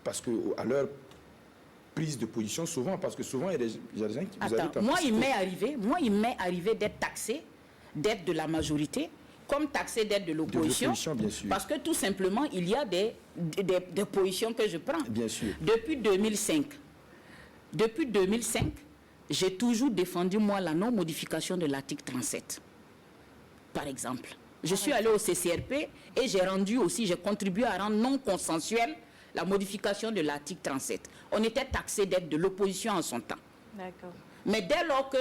Parce que à leur prise de position souvent, parce que souvent il y a des gens qui vous Attends, moi il m'est arrivé d'être taxé d'être de la majorité comme taxé d'être de l'opposition, parce que tout simplement il y a des positions que je prends. Bien sûr. Depuis 2005, j'ai toujours défendu, moi, la non-modification de l'article 37. Par exemple. Je suis allé au CCRP et j'ai contribué à rendre non consensuel la modification de l'article 37. On était taxé d'être de l'opposition en son temps. D'accord. Mais dès lors que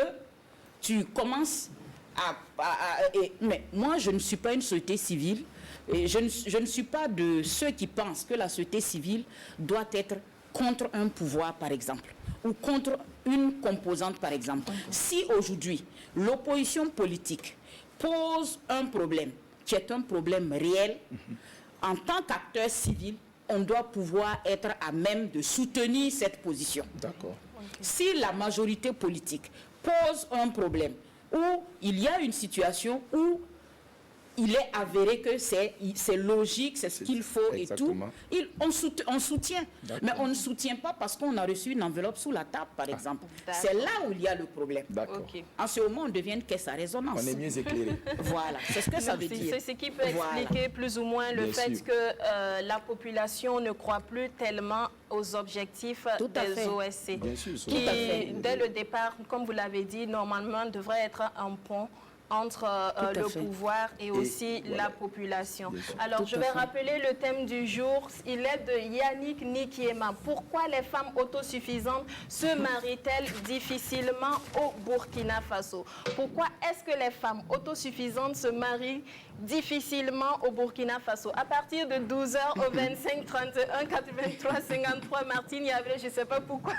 tu commences mais moi, je ne suis pas une société civile. Et je ne suis pas de ceux qui pensent que la société civile doit être contre un pouvoir, par exemple, ou contre une composante, par exemple. Si aujourd'hui, l'opposition politique pose un problème, qui est un problème réel, en tant qu'acteur civil, on doit pouvoir être à même de soutenir cette position. D'accord. Si la majorité politique pose un problème, où il y a une situation où il est avéré que c'est logique, c'est ce qu'il faut et tout, on soutient. Mais on ne soutient pas parce qu'on a reçu une enveloppe sous la table, par exemple. C'est là où il y a le problème. En ce moment, on devient une caisse à résonance. On est mieux éclairé. Voilà, c'est ce que ça veut dire. C'est ce qui peut expliquer plus ou moins le fait que la population ne croit plus tellement aux objectifs des OSC. Bien sûr, qui, dès le départ, comme vous l'avez dit, normalement devrait être un pont entre le pouvoir et aussi la population. Alors, je vais rappeler le thème du jour. Il est de Yannick Nikiema. Pourquoi les femmes autosuffisantes se marient-elles difficilement au Burkina Faso? Pourquoi est-ce que les femmes autosuffisantes se marient difficilement au Burkina Faso? À partir de 12h au 25 31 83 53, Martine Yablé, je ne sais pas pourquoi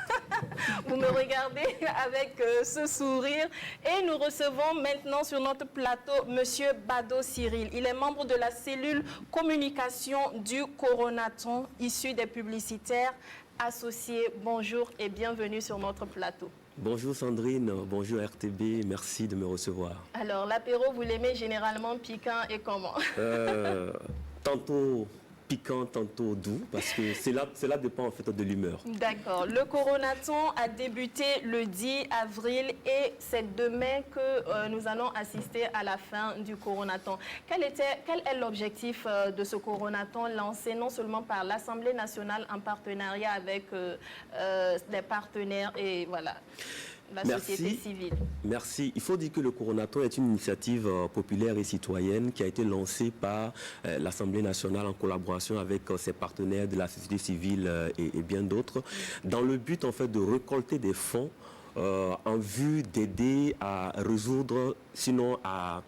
vous me regardez avec ce sourire. Et nous recevons maintenant sur notre plateau Monsieur Bado Cyril. Il est membre de la cellule communication du Coronaton, issu des publicitaires associés. Bonjour et bienvenue sur notre plateau. Bonjour Sandrine, bonjour RTB, merci de me recevoir. Alors, l'apéro, vous l'aimez généralement piquant et comment? Tantôt piquant, tantôt doux, parce que cela dépend en fait de l'humeur. D'accord. Le Coronaton a débuté le 10 avril et c'est demain que nous allons assister à la fin du Coronaton. Quel est l'objectif de ce Coronaton lancé non seulement par l'Assemblée nationale en partenariat avec des partenaires et voilà, la société civile? Merci. Il faut dire que le Coronaton est une initiative populaire et citoyenne qui a été lancée par l'Assemblée nationale en collaboration avec ses partenaires de la société civile et bien d'autres, dans le but en fait de récolter des fonds en vue d'aider à résoudre, sinon à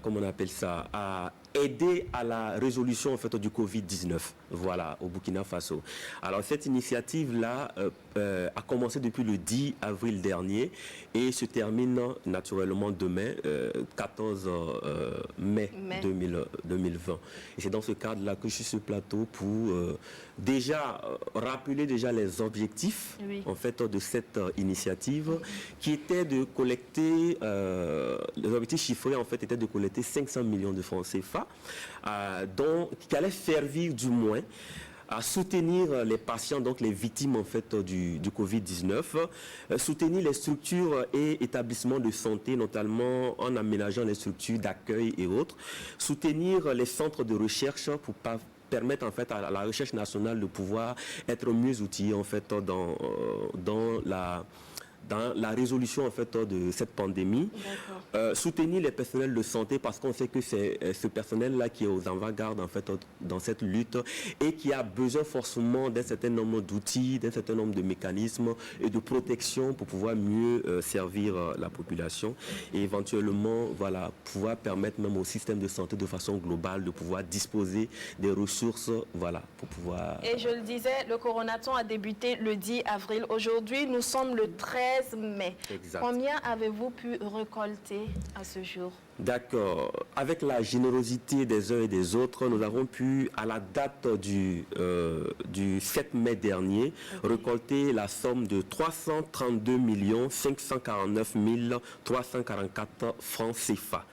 comment on appelle ça, à aider à la résolution en fait du Covid-19, voilà, au Burkina Faso. Alors cette initiative-là a commencé depuis le 10 avril dernier et se termine naturellement demain, 14 mai 2020. Et c'est dans ce cadre-là que je suis sur le plateau pour déjà rappeler les objectifs en fait de cette initiative qui était de collecter, les objectifs chiffrés en fait étaient de collecter 500 millions de francs CFA, qui allait servir du moins à soutenir les patients, donc les victimes en fait du Covid-19, soutenir les structures et établissements de santé, notamment en aménageant les structures d'accueil et autres, soutenir les centres de recherche pour permettre en fait à la recherche nationale de pouvoir être mieux outillée en fait dans la résolution en fait de cette pandémie, soutenir les personnels de santé parce qu'on sait que c'est ce personnel-là qui est aux avant-gardes en fait dans cette lutte et qui a besoin forcément d'un certain nombre d'outils, d'un certain nombre de mécanismes et de protection pour pouvoir mieux servir la population et éventuellement voilà pouvoir permettre même au système de santé de façon globale de pouvoir disposer des ressources voilà pour pouvoir. Et je le disais, le Coronaton a débuté le 10 avril. Aujourd'hui, nous sommes le 13 mai. Exact. Combien avez-vous pu récolter à ce jour? D'accord. Avec la générosité des uns et des autres, nous avons pu, à la date du 7 mai dernier, récolter la somme de 332 549 344 francs CFA.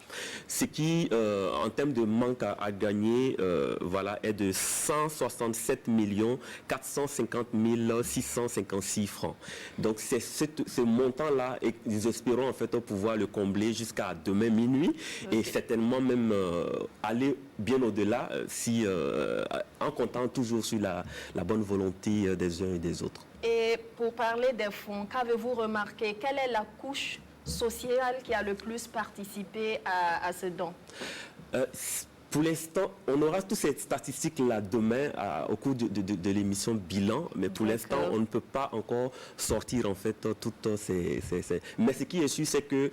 Ce qui, en termes de manque à gagner, voilà, est de 167 450 656 francs. Donc c'est ce montant-là et nous espérons en fait pouvoir le combler jusqu'à demain minuit. Et certainement même aller bien au-delà si en comptant toujours sur la bonne volonté des uns et des autres. Et pour parler des fonds, qu'avez-vous remarqué? Quelle est la couche sociale qui a le plus participé à ce don? Pour l'instant, on aura toutes ces statistiques-là demain au cours de l'émission Bilan, mais pour l'instant, on ne peut pas encore sortir en fait toutes ces... Mais ce qui est sûr, c'est que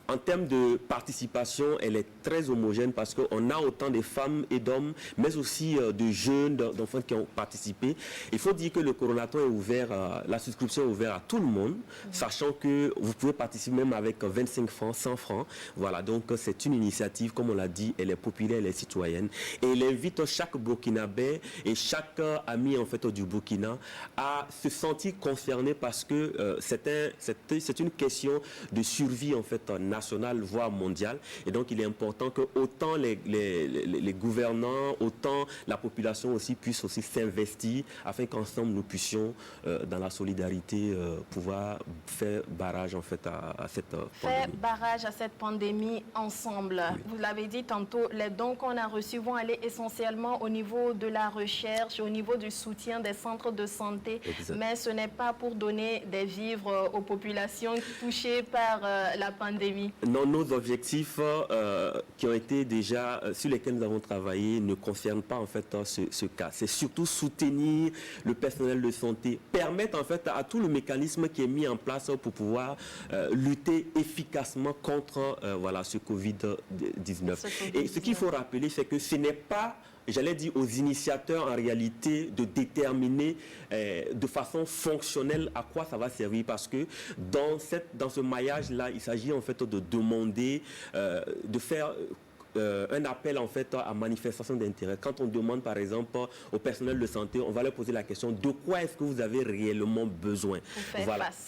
en termes de participation, elle est très homogène parce qu'on a autant de femmes et d'hommes, mais aussi de jeunes, d'enfants qui ont participé. Il faut dire que le Coronaton est ouvert, la souscription est ouverte à tout le monde, sachant que vous pouvez participer même avec 25 francs, 100 francs. Voilà, donc c'est une initiative, comme on l'a dit, elle est populaire, elle est citoyenne. Et elle invite chaque Burkinabé et chaque ami en fait du Burkina à se sentir concerné parce que c'est une question de survie en fait nationale, voire mondiale. Et donc, il est important que autant les gouvernants, autant la population aussi puisse aussi s'investir afin qu'ensemble nous puissions, dans la solidarité, pouvoir faire barrage en fait à cette pandémie. Faire barrage à cette pandémie ensemble. Oui. Vous l'avez dit tantôt, les dons qu'on a reçus vont aller essentiellement au niveau de la recherche, au niveau du soutien des centres de santé. Exact. Mais ce n'est pas pour donner des vivres aux populations touchées par la pandémie. Oui. Non, nos objectifs qui ont été déjà, sur lesquels nous avons travaillé, ne concernent pas en fait ce cas. C'est surtout soutenir le personnel de santé, permettre en fait à tout le mécanisme qui est mis en place pour pouvoir lutter efficacement contre voilà, ce Covid-19. Et ce qu'il faut rappeler, c'est que ce n'est pas, j'allais dire, aux initiateurs en réalité de déterminer de façon fonctionnelle à quoi ça va servir, parce que dans ce maillage-là, il s'agit en fait de demander, de faire un appel en fait à manifestation d'intérêt. Quand on demande par exemple au personnel de santé, on va leur poser la question de quoi est-ce que vous avez réellement besoin pour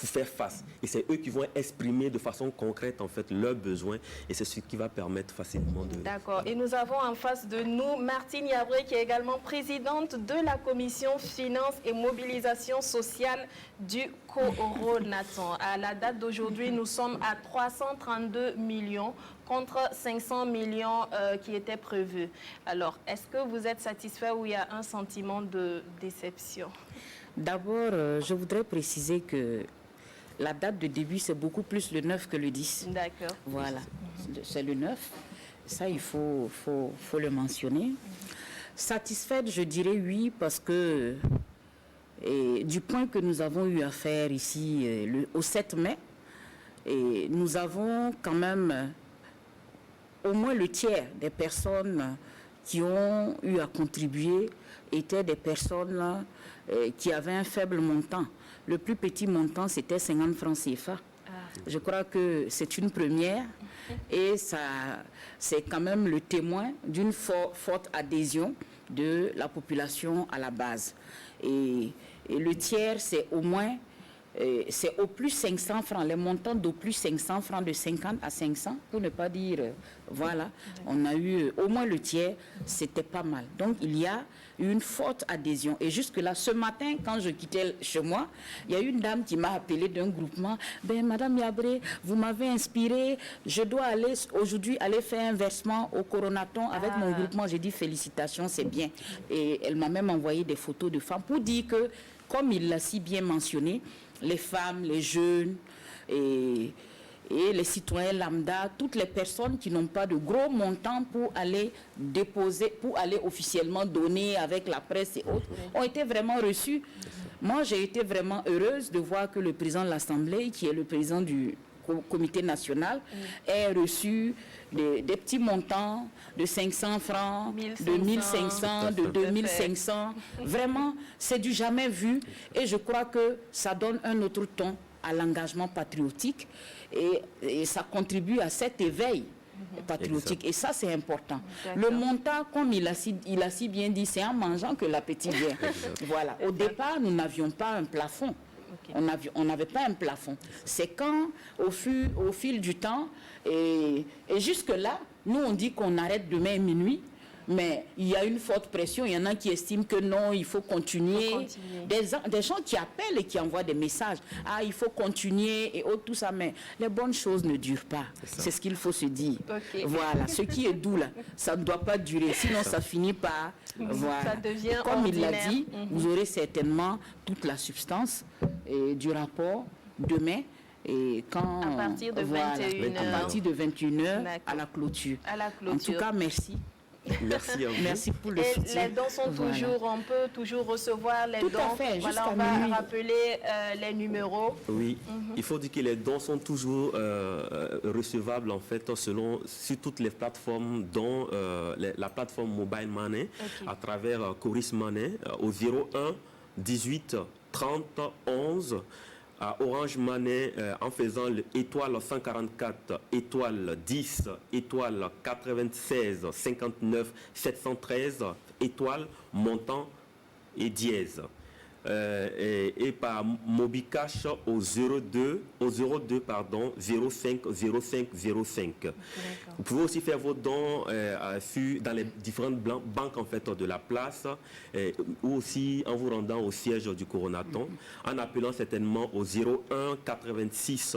faire face. Et c'est eux qui vont exprimer de façon concrète en fait leurs besoins, et c'est ce qui va permettre facilement de... D'accord. Et nous avons en face de nous Martine Yabré, qui est également présidente de la commission finance et mobilisation sociale du Coronaton. À la date d'aujourd'hui, nous sommes à 332 millions contre 500 millions qui étaient prévus. Alors, est-ce que vous êtes satisfait ou il y a un sentiment de déception? D'abord, je voudrais préciser que la date de début, c'est beaucoup plus le 9 que le 10. D'accord. Voilà, c'est le 9. Ça, il faut le mentionner. Satisfaite, je dirais oui, parce que du point que nous avons eu à faire ici au 7 mai, et nous avons quand même au moins le tiers des personnes qui ont eu à contribuer étaient des personnes qui avaient un faible montant. Le plus petit montant, c'était 50 francs CFA. Je crois que c'est une première et c'est quand même le témoin d'une forte adhésion de la population à la base. Et le tiers, c'est au moins... c'est au plus 500 francs, les montants d'au plus 500 francs, de 50 à 500, pour ne pas dire, voilà, on a eu au moins le tiers, c'était pas mal. Donc il y a une forte adhésion. Et jusque-là, ce matin, quand je quittais chez moi, il y a une dame qui m'a appelé d'un groupement, ben Madame Yabré, vous m'avez inspiré, je dois aller aujourd'hui faire un versement au Coronaton avec mon groupement. J'ai dit félicitations, c'est bien. Et elle m'a même envoyé des photos de femmes pour dire que, comme il l'a si bien mentionné, les femmes, les jeunes et les citoyens lambda, toutes les personnes qui n'ont pas de gros montants pour aller déposer, pour aller officiellement donner avec la presse et autres, ont été vraiment reçus. Moi, j'ai été vraiment heureuse de voir que le président de l'Assemblée, qui est le président du comité national, ait reçu des petits montants de 500 francs, 1500, de 1500, de 2500. Vraiment, c'est du jamais vu et je crois que ça donne un autre ton à l'engagement patriotique et ça contribue à cet éveil patriotique. Et ça, c'est important. Le montant, comme il a si bien dit, c'est en mangeant que l'appétit vient. Voilà. Au départ, nous n'avions pas un plafond. On n'avait pas un plafond. C'est quand, au fil du temps, et jusque-là, nous, on dit qu'on arrête demain minuit, mais il y a une forte pression. Il y en a qui estiment que non, il faut continuer. Des gens qui appellent et qui envoient des messages. Ah, il faut continuer et autres, tout ça. Mais les bonnes choses ne durent pas. C'est ce qu'il faut se dire. Voilà. Ce qui est doux, là, ça ne doit pas durer. Sinon, ça finit par... Voilà. Ça devient comme ordinaire. il l'a dit, vous aurez certainement toute la substance du rapport demain. Et quand, à partir de 21h. À partir de 21h à la clôture. En tout cas, merci. Merci à vous. Merci pour le soutien. Les dons sont toujours, on peut toujours recevoir les dons. Tout à fait, voilà, on va rappeler les numéros. Oui, il faut dire que les dons sont toujours recevables en fait sur toutes les plateformes, dont la plateforme Mobile Money, à travers Coris Money, au 01 18 30 11. À Orange Money, en faisant l'étoile 144, étoile 10, étoile 96, 59, 713, étoile, montant et dièse. Et par Mobicash au 02 05 05 05. Vous pouvez aussi faire vos dons dans les différentes banques en fait de la place, ou aussi en vous rendant au siège du Coronaton, en appelant certainement au 01 86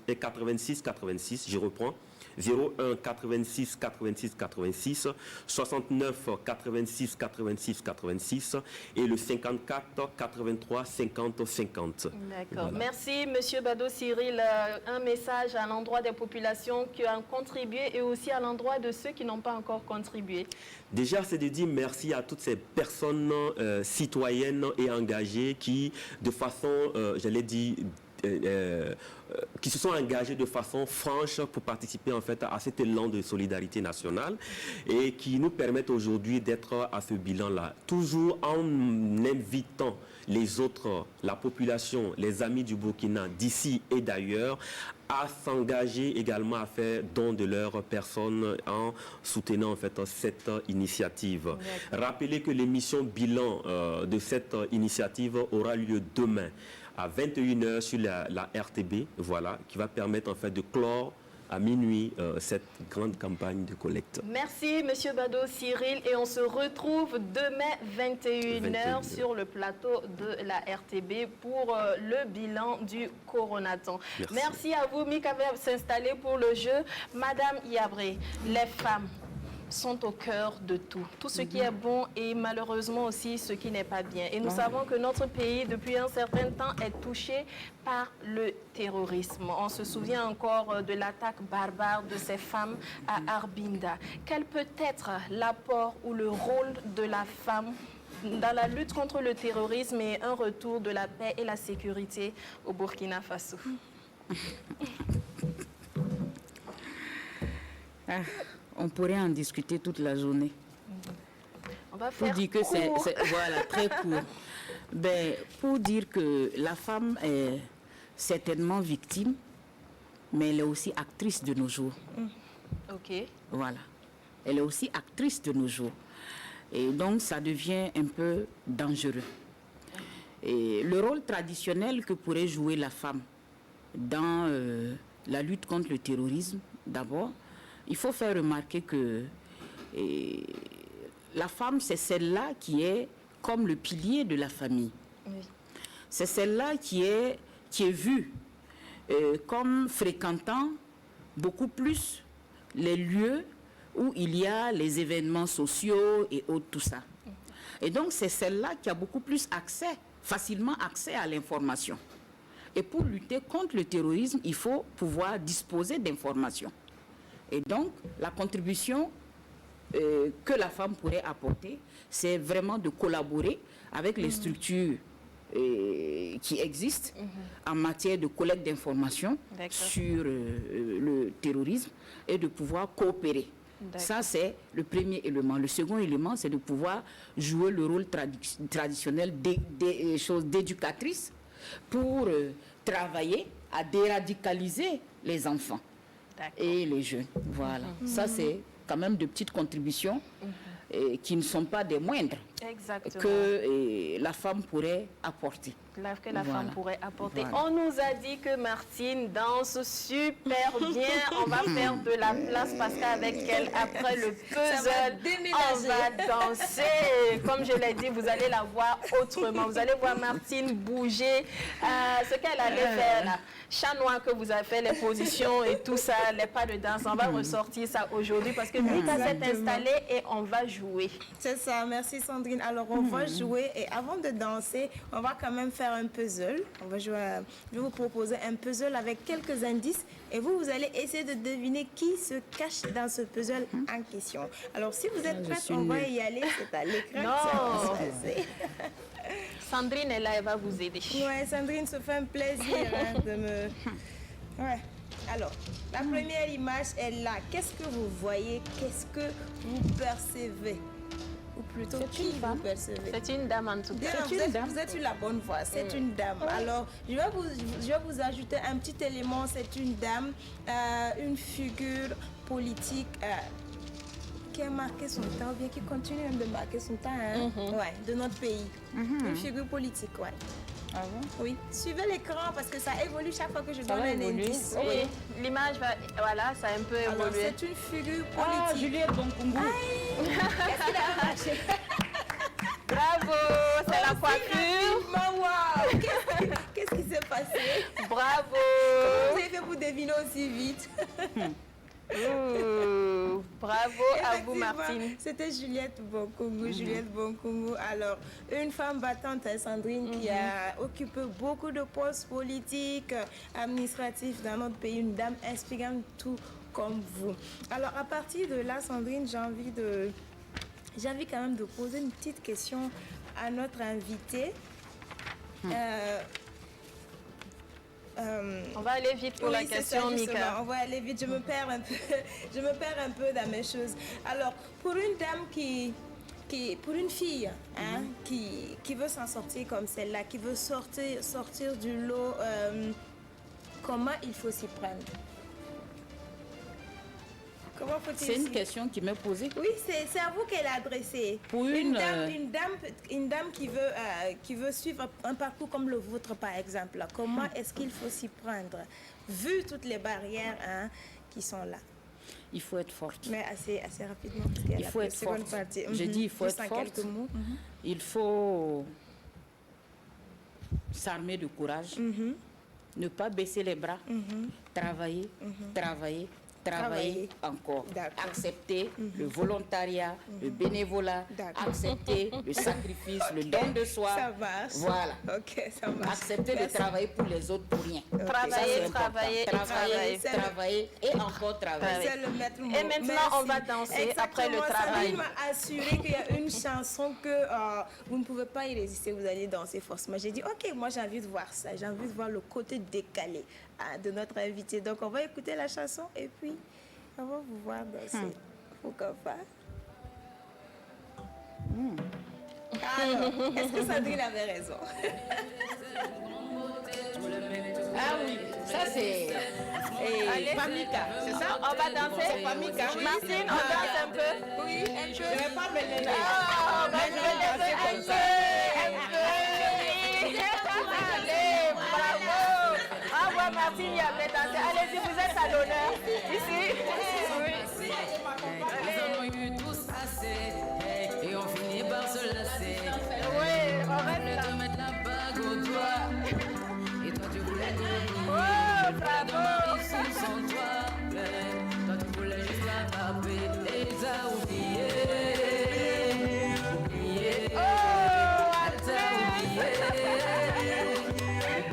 86, je reprends. 01 86 86 86 69 86 86 86 et le 54 83 50 50. D'accord. Voilà. Merci, Monsieur Bado Cyril. Un message à l'endroit des populations qui ont contribué et aussi à l'endroit de ceux qui n'ont pas encore contribué. Déjà, c'est de dire merci à toutes ces personnes citoyennes et engagées qui, de façon, qui se sont engagés de façon franche pour participer en fait à cet élan de solidarité nationale et qui nous permettent aujourd'hui d'être à ce bilan-là. Toujours en invitant les autres, la population, les amis du Burkina d'ici et d'ailleurs, à s'engager également à faire don de leur personne en soutenant en fait cette initiative. Rappelez que l'émission bilan de cette initiative aura lieu demain à 21h sur la RTB, voilà, qui va permettre en fait de clore à minuit cette grande campagne de collecte. Merci Monsieur Bado Cyril et on se retrouve demain 21h sur le plateau de la RTB pour le bilan du Coronaton. Merci à vous. Mika va s'installer pour le jeu. Madame Yabré, les femmes sont au cœur de tout. Tout ce qui est bon et malheureusement aussi ce qui n'est pas bien. Et nous savons que notre pays, depuis un certain temps, est touché par le terrorisme. On se souvient encore de l'attaque barbare de ces femmes à Arbinda. Quel peut être l'apport ou le rôle de la femme dans la lutte contre le terrorisme et un retour de la paix et la sécurité au Burkina Faso? On pourrait en discuter toute la journée. On va pour faire dire que c'est voilà, très court. Ben, pour dire que la femme est certainement victime, mais elle est aussi actrice de nos jours. OK. Voilà. Elle est aussi actrice de nos jours. Et donc, ça devient un peu dangereux. Et le rôle traditionnel que pourrait jouer la femme dans la lutte contre le terrorisme, d'abord, il faut faire remarquer que la femme, c'est celle-là qui est comme le pilier de la famille. Oui. C'est celle-là qui est vue comme fréquentant beaucoup plus les lieux où il y a les événements sociaux et autres, tout ça. Et donc, c'est celle-là qui a beaucoup plus facilement accès à l'information. Et pour lutter contre le terrorisme, il faut pouvoir disposer d'informations. Et donc, la contribution que la femme pourrait apporter, c'est vraiment de collaborer avec les structures qui existent en matière de collecte d'informations sur le terrorisme et de pouvoir coopérer. Ça, c'est le premier élément. Le second élément, c'est de pouvoir jouer le rôle traditionnel des choses d'éducatrice pour travailler à déradicaliser les enfants et les jeunes. Voilà. Ça, c'est quand même de petites contributions qui ne sont pas des moindres que la femme pourrait apporter. Que la femme pourrait apporter. Voilà. On nous a dit que Martine danse super bien. On va faire de la place parce qu'avec elle, après le puzzle, on va danser. Comme je l'ai dit, vous allez la voir autrement. Vous allez voir Martine bouger. Ce qu'elle allait faire là. Chat noir que vous avez fait, les positions et tout ça, les pas de danse. On va ressortir ça aujourd'hui parce que Mika s'est installée et on va jouer. C'est ça, merci Sandrine. Alors on va jouer et avant de danser, on va quand même faire un puzzle. On va jouer je vais vous proposer un puzzle avec quelques indices et vous allez essayer de deviner qui se cache dans ce puzzle en question. Alors si vous êtes prête, on va y aller. C'est à l'écran. Non. Sandrine est là, elle va vous aider. Ouais, Sandrine se fait un plaisir de me... Ouais. Alors, la première image est là. Qu'est-ce que vous voyez? Qu'est-ce que vous percevez? Ou plutôt, qui vous percevez? C'est une dame en tout cas. Vous êtes sur la bonne voie. C'est une dame. Alors, je vais vous ajouter un petit élément. C'est une dame, une figure politique... qui a marqué son temps, bien qui continue même de marquer son temps, de notre pays. Une figure politique, Ah bon? Oui. Suivez l'écran parce que ça évolue chaque fois que je donne un indice. Oui. L'image va, voilà, ça a un peu évolué. C'est une figure politique. Ah, Juliette Bonkungu. Qu'est-ce qu'il a marché? Bravo, c'est la coiffure. Wow. Qu'est-ce qui s'est passé? Bravo. Comment vous avez fait pour deviner aussi vite? Bravo à vous, Martine. C'était Juliette Bonkungu. Juliette Bonkungu. Alors, une femme battante, Sandrine, qui a occupé beaucoup de postes politiques, administratifs dans notre pays. Une dame inspirante, tout comme vous. Alors, à partir de là, Sandrine, j'ai envie quand même de poser une petite question à notre invitée. On va aller vite pour la question, Mika. On va aller vite. Je me perds un peu dans mes choses. Alors, pour une dame pour une fille qui veut s'en sortir comme celle-là, qui veut sortir du lot, comment il faut s'y prendre? Comment faut-il C'est une question qui m'est posée. Oui, c'est à vous qu'elle a adressée. Pour une dame qui veut suivre un parcours comme le vôtre, par exemple. Comment est-ce qu'il faut s'y prendre, vu toutes les barrières qui sont là? Il faut être forte. Mais assez rapidement. Parce qu'il y a Il faut être forte. J'ai dit il faut être forte. Quelques mots. Il faut s'armer de courage, ne pas baisser les bras, travailler, travailler encore, accepter le volontariat, le bénévolat, accepter le sacrifice, le don de soi. Ça marche. Voilà. Ok, ça marche. Accepter de travailler pour les autres pour rien. Travailler et encore travailler. C'est le maître mot. Et maintenant, on va danser après le travail. Sandrine m'a assuré qu'il y a une chanson que vous ne pouvez pas y résister, vous allez danser forcément. J'ai dit, ok, moi j'ai envie de voir ça, j'ai envie de voir le côté décalé de notre invité. Donc on va écouter la chanson et puis on va vous voir danser. Pourquoi pas? Alors, est-ce que Sandrine avait raison? Ah oui, ça c'est Pamika, c'est ça? On va danser. Pamika. Martine, on danse un peu. Oui, un peu. Je ne vais pas me lever. On va danser un peu. Allez, bravo. Au revoir, Martine, il y a danser. Allez-y, vous êtes à l'honneur. Ici. Ils en ont eu tous assez et on finit par se lasser. Oui, on reste voulais là. te mettre la bague au doigt et toi tu voulais devenir Oh, bravo. sous son toit. Mais toi tu voulais juste la taper et t'as oublié. Elle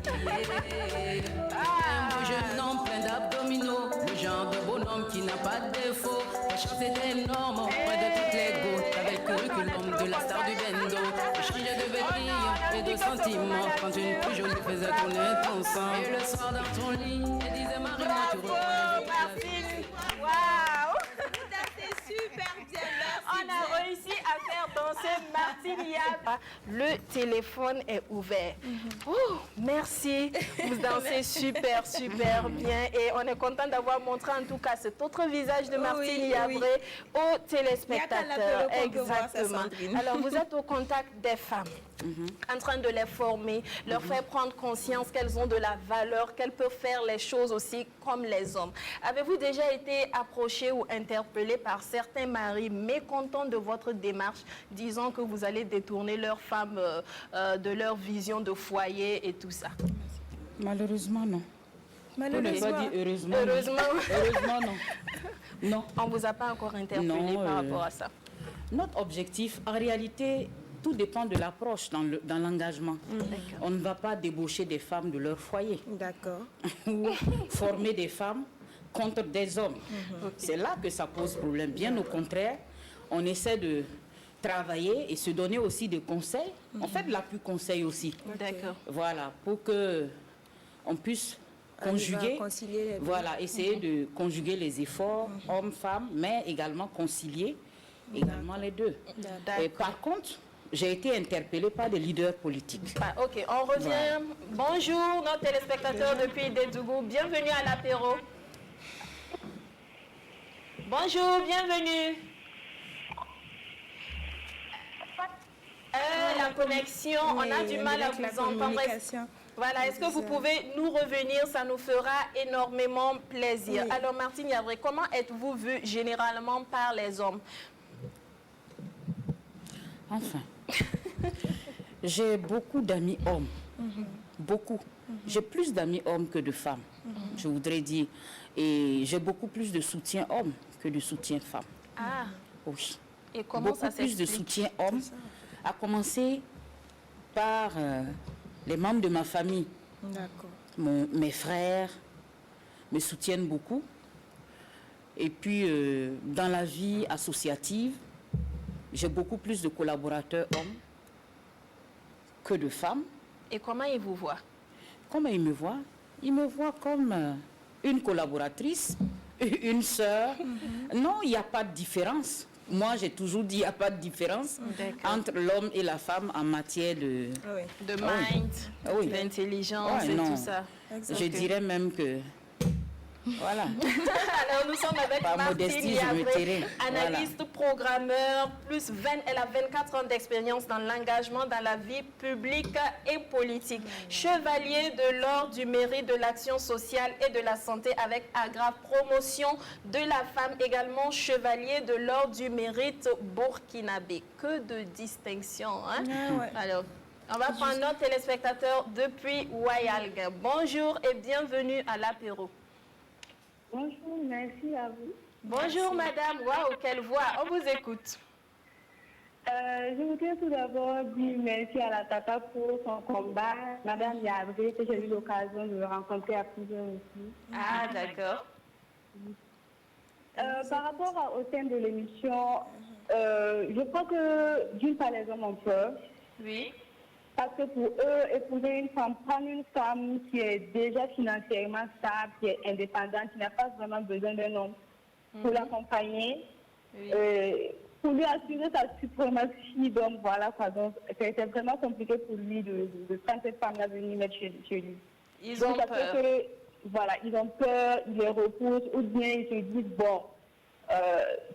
t'a oublié. Un jeune homme plein d'abdominaux, le genre de bonhomme qui n'a pas de défaut. La chance est énorme, moins de toutes les gouttes. Avec le curriculum de la star du bendo. Échanger de vêtements et de sentiments. Quand une plus jolie faisait tourner ton sang. Et le soir dans ton lit, elle disait Marie-moi, tu reprends. Martine. Waouh. C'est super bien. On a réussi à faire danser Martine Yab. Le téléphone est ouvert. Oh, merci. Vous dansez super bien. Et on est content d'avoir montré en tout cas cet autre visage de Martine Yabré aux téléspectateurs. Exactement. Alors, vous êtes au contact des femmes, en train de les former, leur faire prendre conscience qu'elles ont de la valeur, qu'elles peuvent faire les choses aussi comme les hommes. Avez-vous déjà été approché ou interpellé par certains maris mécontents de votre démarche, disant que vous allez détourner leurs femmes de leur vision de foyer et tout ça? Malheureusement, non. Malheureusement. On n'a pas dit heureusement. Heureusement, non. Non. On ne vous a pas encore interpellé par rapport à ça? Notre objectif, en réalité, tout dépend de l'approche dans l'engagement. On ne va pas débaucher des femmes de leur foyer. D'accord. Ou former des femmes contre des hommes. C'est là que ça pose problème. Bien au contraire, on essaie de travailler et se donner aussi des conseils. On fait de l'appui conseil aussi. D'accord. Voilà, pour que on puisse conjuguer, voilà, essayer de conjuguer les efforts, hommes, femmes, mais également concilier également les deux. Et par contre, j'ai été interpellée par des leaders politiques. Ah, ok, on revient. Voilà. Bonjour, nos téléspectateurs depuis Dédougou. Bienvenue à l'apéro. Bonjour, bienvenue. La connexion, on a du mal à vous entendre. Voilà, est-ce que vous pouvez nous revenir? Ça nous fera énormément plaisir. Oui. Alors, Martine Yabré, comment êtes-vous vue généralement par les hommes? Enfin, j'ai beaucoup d'amis hommes. Beaucoup. J'ai plus d'amis hommes que de femmes, je voudrais dire. Et j'ai beaucoup plus de soutien homme que de soutien femme. Ah, Oui. et comment ça Beaucoup plus de s'explique? soutien homme, à commencer par les membres de ma famille. D'accord. Mes frères me soutiennent beaucoup. Et puis, dans la vie associative, j'ai beaucoup plus de collaborateurs hommes que de femmes. Et comment ils vous voient? Comment ils me voient? Ils me voient comme une collaboratrice, une sœur. Non, il n'y a pas de différence. Moi, j'ai toujours dit qu'il n'y a pas de différence D'accord. entre l'homme et la femme en matière de... Oui. De Ah oui. mind, Ah oui. d'intelligence Ouais, et non. tout ça. Je dirais même que... Voilà. Alors, nous sommes avec Par Martine modestie, je me Yabré, tairai. analyste, programmeur, elle a 24 ans d'expérience dans l'engagement dans la vie publique et politique. Chevalier de l'ordre du mérite de l'action sociale et de la santé avec Agrave, promotion de la femme, également chevalier de l'ordre du mérite burkinabé. Que de distinctions, hein? Ah ouais. Alors, on va prendre notre téléspectateur depuis Wayalga. Bonjour et bienvenue à l'apéro. Bonjour, merci à vous. Bonjour madame, waouh, quelle voix, on vous écoute. Je voudrais tout d'abord dire merci à la Tata pour son combat. Madame Yabré, que j'ai eu l'occasion de rencontrer à plusieurs reprises. Ah d'accord. Par rapport au thème de l'émission, je crois que d'une part les hommes ont peur. Oui. Parce que pour eux, épouser une femme, prendre une femme qui est déjà financièrement stable, qui est indépendante, qui n'a pas vraiment besoin d'un homme pour l'accompagner, Oui. pour lui assurer sa suprématie d'homme, voilà quoi. Donc, c'est vraiment compliqué pour lui de prendre cette femme-là, de venir mettre chez lui. Ils Donc, ont ça peur. fait que, voilà, ils ont peur, ils les repoussent, ou bien ils se disent, bon,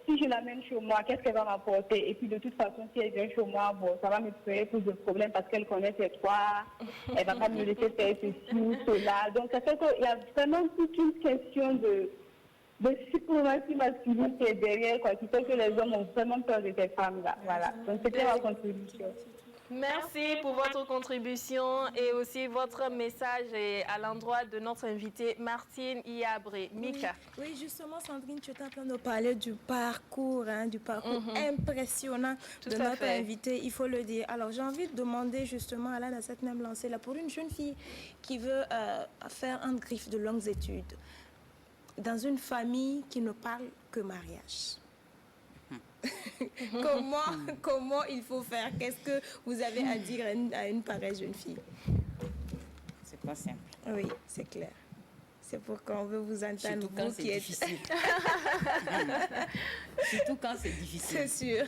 si je l'amène chez moi, qu'est-ce qu'elle va m'apporter? Et puis de toute façon, si elle vient chez moi, bon, ça va me créer plus de problèmes parce qu'elle connaît ses droits, elle va pas me laisser faire ceci ou cela. Donc ça fait qu'il y a vraiment toute une question de suprématie masculine qui est derrière, quoi, qui fait que les hommes ont vraiment peur de ces femmes-là. Voilà. Donc c'était ma contribution. Merci pour votre contribution et aussi votre message à l'endroit de notre invitée Martine Yabré. Mika. Oui, justement, Sandrine, tu étais en train de parler du parcours impressionnant Tout de à notre fait. invitée, il faut le dire. Alors, j'ai envie de demander justement à dans cette même lancée-là, pour une jeune fille qui veut faire un griffe de longues études, dans une famille qui ne parle que mariage. Comment il faut faire? Qu'est-ce que vous avez à dire à une pareille jeune fille? C'est pas simple. Oui, c'est clair. C'est pourquoi on veut vous entendre, Surtout quand vous c'est qui êtes... difficile. Surtout quand c'est difficile. C'est sûr.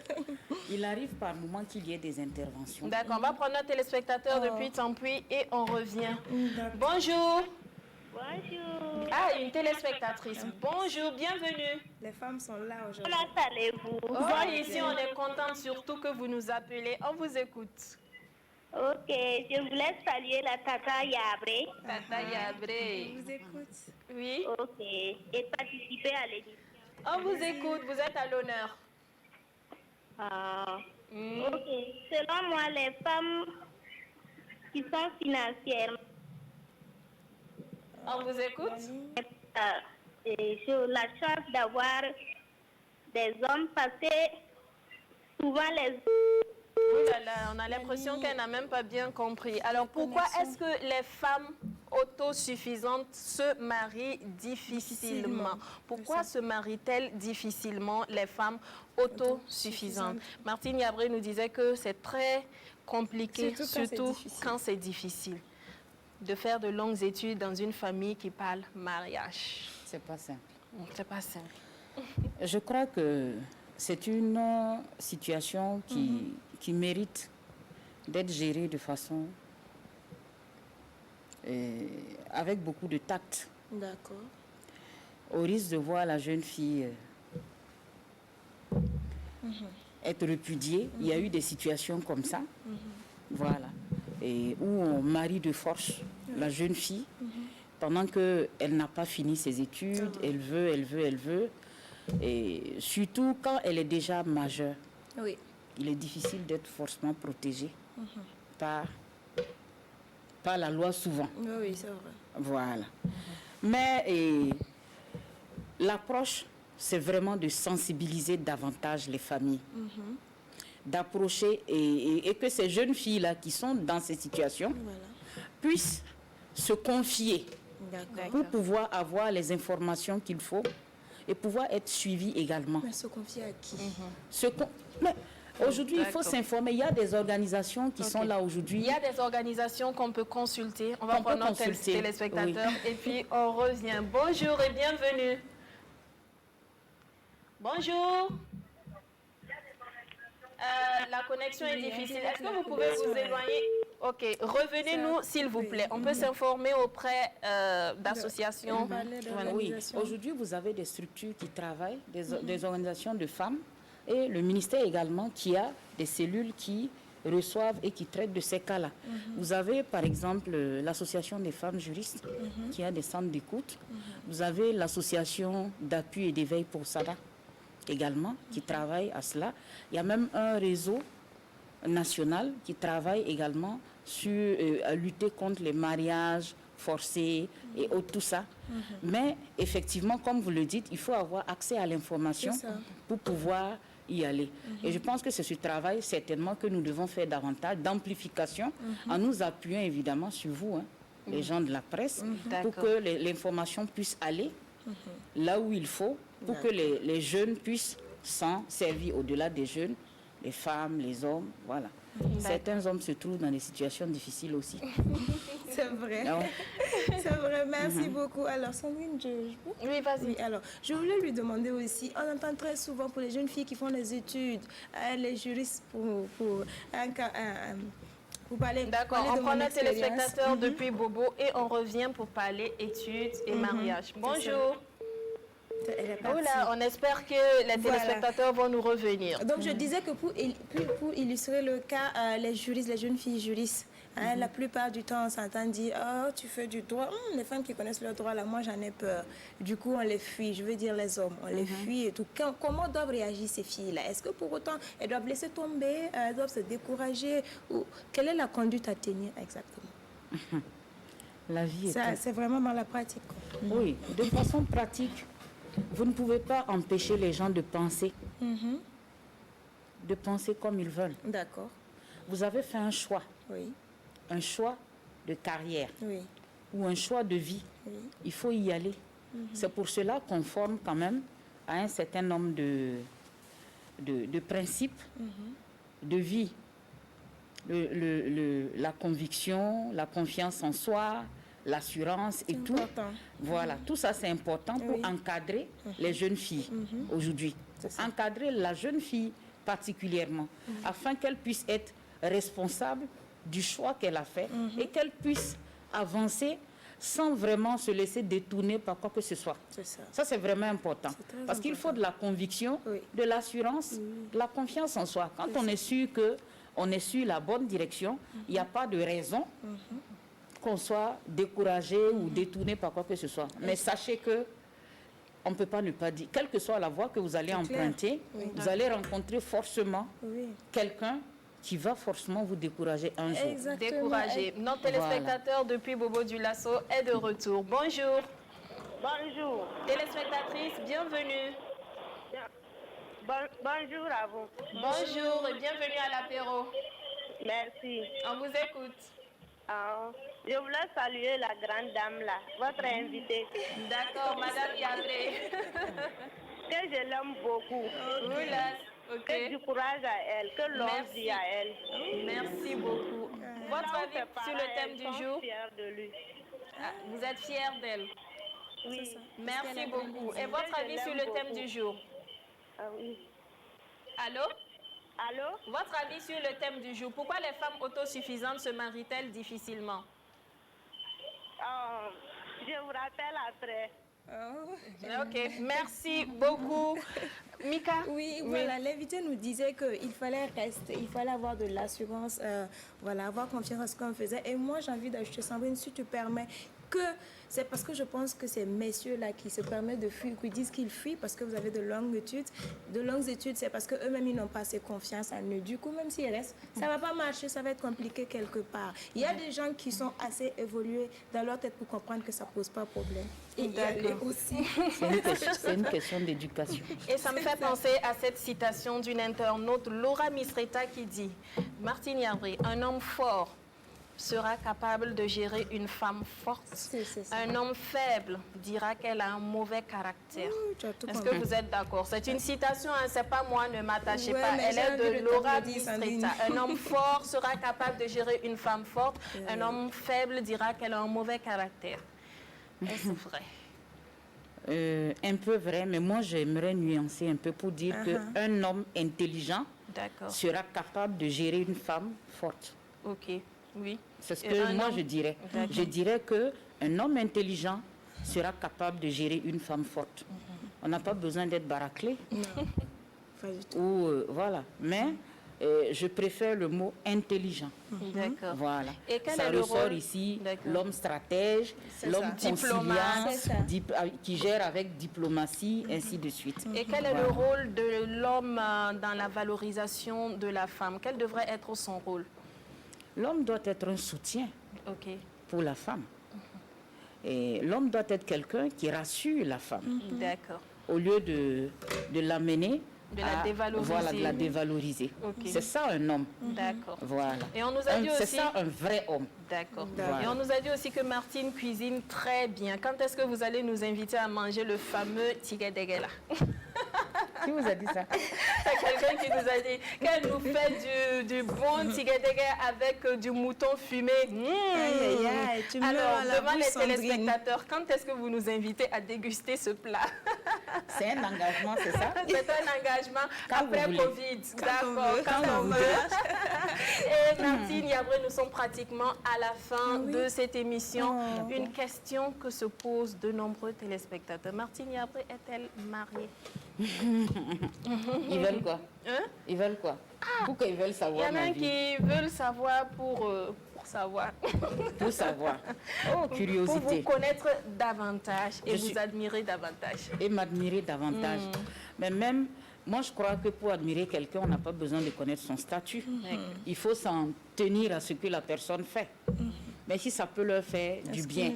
Il arrive par moment qu'il y ait des interventions. D'accord, on va prendre notre téléspectateur depuis Tampuy et on revient. D'accord. Bonjour. Bonjour. Ah, une téléspectatrice. Bonjour, bienvenue. Les femmes sont là aujourd'hui. Comment allez-vous? Oh, ici, on est contente surtout que vous nous appelez. On vous écoute. Ok, je voulais saluer la Tata Yabré. Tata Yabré. On vous écoute. Oui, Ok, et participer à l'édition. on vous écoute. Vous êtes à l'honneur. Ah. Hmm. Ok, selon moi, les femmes qui sont financièrement, On vous écoute. et j'ai la chance d'avoir des hommes parce que souvent les Oh là là, on a l'impression qu'elle n'a même pas bien compris. Alors pourquoi est-ce que les femmes autosuffisantes se marient difficilement? Pourquoi se marient-elles difficilement les femmes autosuffisantes? Martine Yabré nous disait que c'est très compliqué, surtout quand c'est difficile, de faire de longues études dans une famille qui parle mariage. C'est pas simple. C'est pas simple. Je crois que c'est une situation qui mérite d'être gérée de façon avec beaucoup de tact, D'accord. au risque de voir la jeune fille être répudiée. Il y a eu des situations comme ça, voilà, et où on marie de force la jeune fille pendant qu'elle n'a pas fini ses études, elle veut, et surtout quand elle est déjà majeure. Oui. Il est difficile d'être forcément protégé par la loi souvent. Oui, c'est vrai. Voilà. Mais l'approche, c'est vraiment de sensibiliser davantage les familles. D'approcher et que ces jeunes filles-là qui sont dans ces situations puissent se confier pour pouvoir avoir les informations qu'il faut et pouvoir être suivies également. Mais se confier à qui? Mais aujourd'hui, il faut s'informer. Il y a des organisations qui sont là aujourd'hui. Il y a des organisations qu'on peut consulter. On va prendre notre téléspectateur et puis on revient. Bonjour et bienvenue. Bonjour. La connexion est difficile. Est-ce que vous pouvez vous éloigner? Ok, revenez-nous s'il vous plaît. On peut s'informer auprès d'associations. Oui, aujourd'hui vous avez des structures qui travaillent, des organisations de femmes et le ministère également qui a des cellules qui reçoivent et qui traitent de ces cas-là. Vous avez par exemple l'association des femmes juristes qui a des centres d'écoute. Vous avez l'association d'appui et d'éveil pour SADA également qui travaille à cela. Il y a même un réseau national qui travaille également sur à lutter contre les mariages forcés et tout ça. Mais effectivement, comme vous le dites, il faut avoir accès à l'information pour pouvoir y aller. Et je pense que c'est ce travail certainement que nous devons faire davantage d'amplification en nous appuyant évidemment sur vous, les gens de la presse, pour que l'information puisse aller là où il faut, pour que les jeunes puissent s'en servir au-delà des jeunes, les femmes, les hommes, voilà. Certains hommes se trouvent dans des situations difficiles aussi. C'est vrai. C'est vrai, merci beaucoup. Alors, Sandrine, Oui, vas-y. Oui, alors, je voulais lui demander aussi, on entend très souvent pour les jeunes filles qui font des études, les juristes pour parler. D'accord, on prend notre téléspectateur depuis Bobo et on revient pour parler études et mariage. Bonjour. Oula, on espère que les téléspectateurs vont nous revenir. Donc, je disais que pour illustrer le cas, les juristes, les jeunes filles juristes, la plupart du temps, on s'entend dire « Oh, tu fais du droit. Les femmes qui connaissent le droit, là, moi, j'en ai peur. » Du coup, on les fuit. Je veux dire les hommes, on les fuit et tout. Comment doivent réagir ces filles-là? Est-ce que pour autant, elles doivent laisser tomber, elles doivent se décourager? Ou quelle est la conduite à tenir exactement? La vie est... C'est vraiment dans la pratique. Oui, de façon pratique. Vous ne pouvez pas empêcher les gens de penser comme ils veulent. D'accord. Vous avez fait un choix. Oui. Un choix de carrière. Oui. Ou un choix de vie. Oui. Il faut y aller. C'est pour cela qu'on forme quand même à un certain nombre de principes de vie. La conviction, la confiance en soi, l'assurance et tout. Important. Voilà, tout ça c'est important pour encadrer les jeunes filles aujourd'hui. Encadrer la jeune fille particulièrement, afin qu'elle puisse être responsable du choix qu'elle a fait et qu'elle puisse avancer sans vraiment se laisser détourner par quoi que ce soit. Ça c'est vraiment important. Parce qu'il faut de la conviction, de l'assurance, de la confiance en soi. Quand on est sûr qu'on est sur la bonne direction, il n'y a pas de raison qu'on soit découragé ou détourné par quoi que ce soit. Mais sachez que on ne peut pas ne pas dire, quelle que soit la voie que vous allez emprunter, vous allez rencontrer forcément quelqu'un qui va forcément vous décourager un jour. Décourager. Notre téléspectateur depuis Bobo du Lasso est de retour. Bonjour. Bonjour. Téléspectatrice, bienvenue. Bonjour à vous. Bonjour et bienvenue à l'apéro. Merci. On vous écoute. Je voulais saluer la grande dame là, votre invitée. D'accord, Madame Yadré. Que je l'aime beaucoup. Que du courage à elle, que l'homme dit à elle. Merci beaucoup. Votre avis sur le thème du jour? Fière de lui. Vous êtes fière d'elle? Oui. Merci beaucoup. Et votre avis sur le thème du jour? Oui. Allô? Allô? Votre avis sur le thème du jour? Pourquoi les femmes autosuffisantes se marient-elles difficilement? Je vous rappelle après. Ok, merci beaucoup. Mika? Oui, voilà, l'invité nous disait qu'il fallait rester, il fallait avoir de l'assurance, voilà, avoir confiance en ce qu'on faisait. Et moi, j'ai envie d'ajouter, Sandrine, si tu permets, que... C'est parce que je pense que ces messieurs-là qui se permettent de fuir, qui disent qu'ils fuient parce que vous avez de longues études, c'est parce qu'eux-mêmes, ils n'ont pas assez confiance en eux. Du coup, même s'ils restent, ça ne va pas marcher, ça va être compliqué quelque part. Il y a des gens qui sont assez évolués dans leur tête pour comprendre que ça ne pose pas problème. Et y aller aussi. C'est une question d'éducation. Et ça me fait penser à cette citation d'une internaute, Laura Misreta, qui dit « Martine Yabri, un homme fort sera capable de gérer une femme forte. Un homme faible dira qu'elle a un mauvais caractère. » Est-ce que vous êtes d'accord? C'est une citation, hein, c'est pas moi, ne m'attachez pas. Elle est de Laura Mistreta. Un homme fort sera capable de gérer une femme forte. Un homme faible dira qu'elle a un mauvais caractère. Est-ce vrai? Un peu vrai, mais moi j'aimerais nuancer un peu pour dire qu'un homme intelligent sera capable de gérer une femme forte. Ok. Oui. C'est ce que moi je dirais. Je dirais qu'un homme intelligent sera capable de gérer une femme forte. On n'a pas besoin d'être baraquelé. Non, pas du tout. Ou, voilà. Mais je préfère le mot intelligent. D'accord. Voilà. Et quel ça est le ressort rôle? ici l'homme stratège, l'homme conciliant, qui gère avec diplomatie, ainsi de suite. Et quel est le rôle de l'homme dans la valorisation de la femme? Quel devrait être son rôle? L'homme doit être un soutien pour la femme. Et l'homme doit être quelqu'un qui rassure la femme. D'accord. Au lieu de l'amener la dévaloriser. Voilà, de la dévaloriser. C'est ça un homme. D'accord. Voilà. Et on nous a dit aussi... C'est ça un vrai homme. D'accord. Voilà. Et on nous a dit aussi que Martine cuisine très bien. Quand est-ce que vous allez nous inviter à manger le fameux tigedege là? Qui vous a dit ça? C'est quelqu'un qui nous a dit qu'elle nous fait du bon tigedege avec du mouton fumé. Alors, devant les téléspectateurs, quand est-ce que vous nous invitez à déguster ce plat? C'est un engagement, c'est ça? C'est un engagement après Covid. D'accord, quand on veut. Et Martine Yabri, nous sommes pratiquement à la fin de cette émission. Une question que se posent de nombreux téléspectateurs. Martine Yabri est-elle mariée? Ils veulent quoi? Ils veulent quoi? Pourquoi ils veulent savoir? Il y en a qui veulent savoir pour savoir. Pour savoir. Oh, curiosité. Pour vous connaître davantage et vous admirer davantage. Et m'admirer davantage. Mais même, moi je crois que pour admirer quelqu'un, on n'a pas besoin de connaître son statut. Il faut s'en tenir à ce que la personne fait. Mais si ça peut leur faire du bien,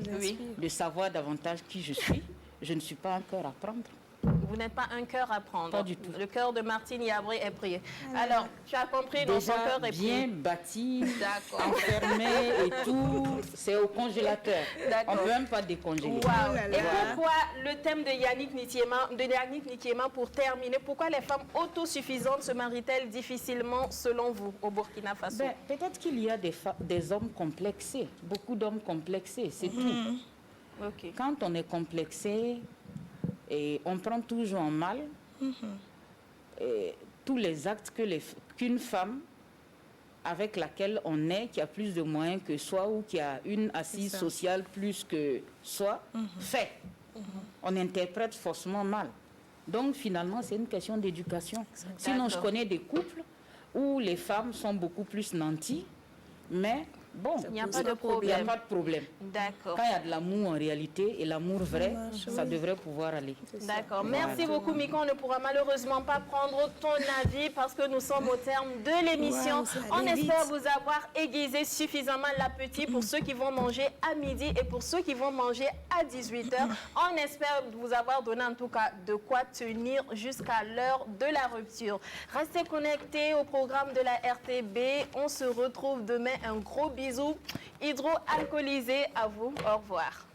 de savoir davantage qui je suis, je ne suis pas un cœur à prendre. Vous n'êtes pas un cœur à prendre. Pas du tout. Le cœur de Martine Yabri est pris. Alors, tu as compris, dans son cœur est pris. Bien bâti, enfermé et tout, c'est au congélateur. On ne peut même pas décongeler. Wow. Et pourquoi le thème de Yannick Nikiema, pour terminer, pourquoi les femmes autosuffisantes se marient-elles difficilement selon vous au Burkina Faso? Peut-être qu'il y a des hommes complexés, beaucoup d'hommes complexés, c'est tout. Quand on est complexé, et on prend toujours en mal tous les actes qu'une femme avec laquelle on est, qui a plus de moyens que soi ou qui a une assise sociale plus que soi, fait. On interprète forcément mal. Donc finalement, c'est une question d'éducation. Sinon, je connais des couples où les femmes sont beaucoup plus nanties, mais bon, il n'y a pas de problème. Il n'y a pas de problème. D'accord. Quand il y a de l'amour en réalité et l'amour vrai, ça devrait pouvoir aller. D'accord. Merci beaucoup, Miko. On ne pourra malheureusement pas prendre ton avis parce que nous sommes au terme de l'émission. On espère vous avoir aiguisé suffisamment l'appétit pour ceux qui vont manger à midi et pour ceux qui vont manger à 18h. On espère vous avoir donné en tout cas de quoi tenir jusqu'à l'heure de la rupture. Restez connectés au programme de la RTB. On se retrouve demain. Un gros bisou hydroalcoolisé à vous. Au revoir.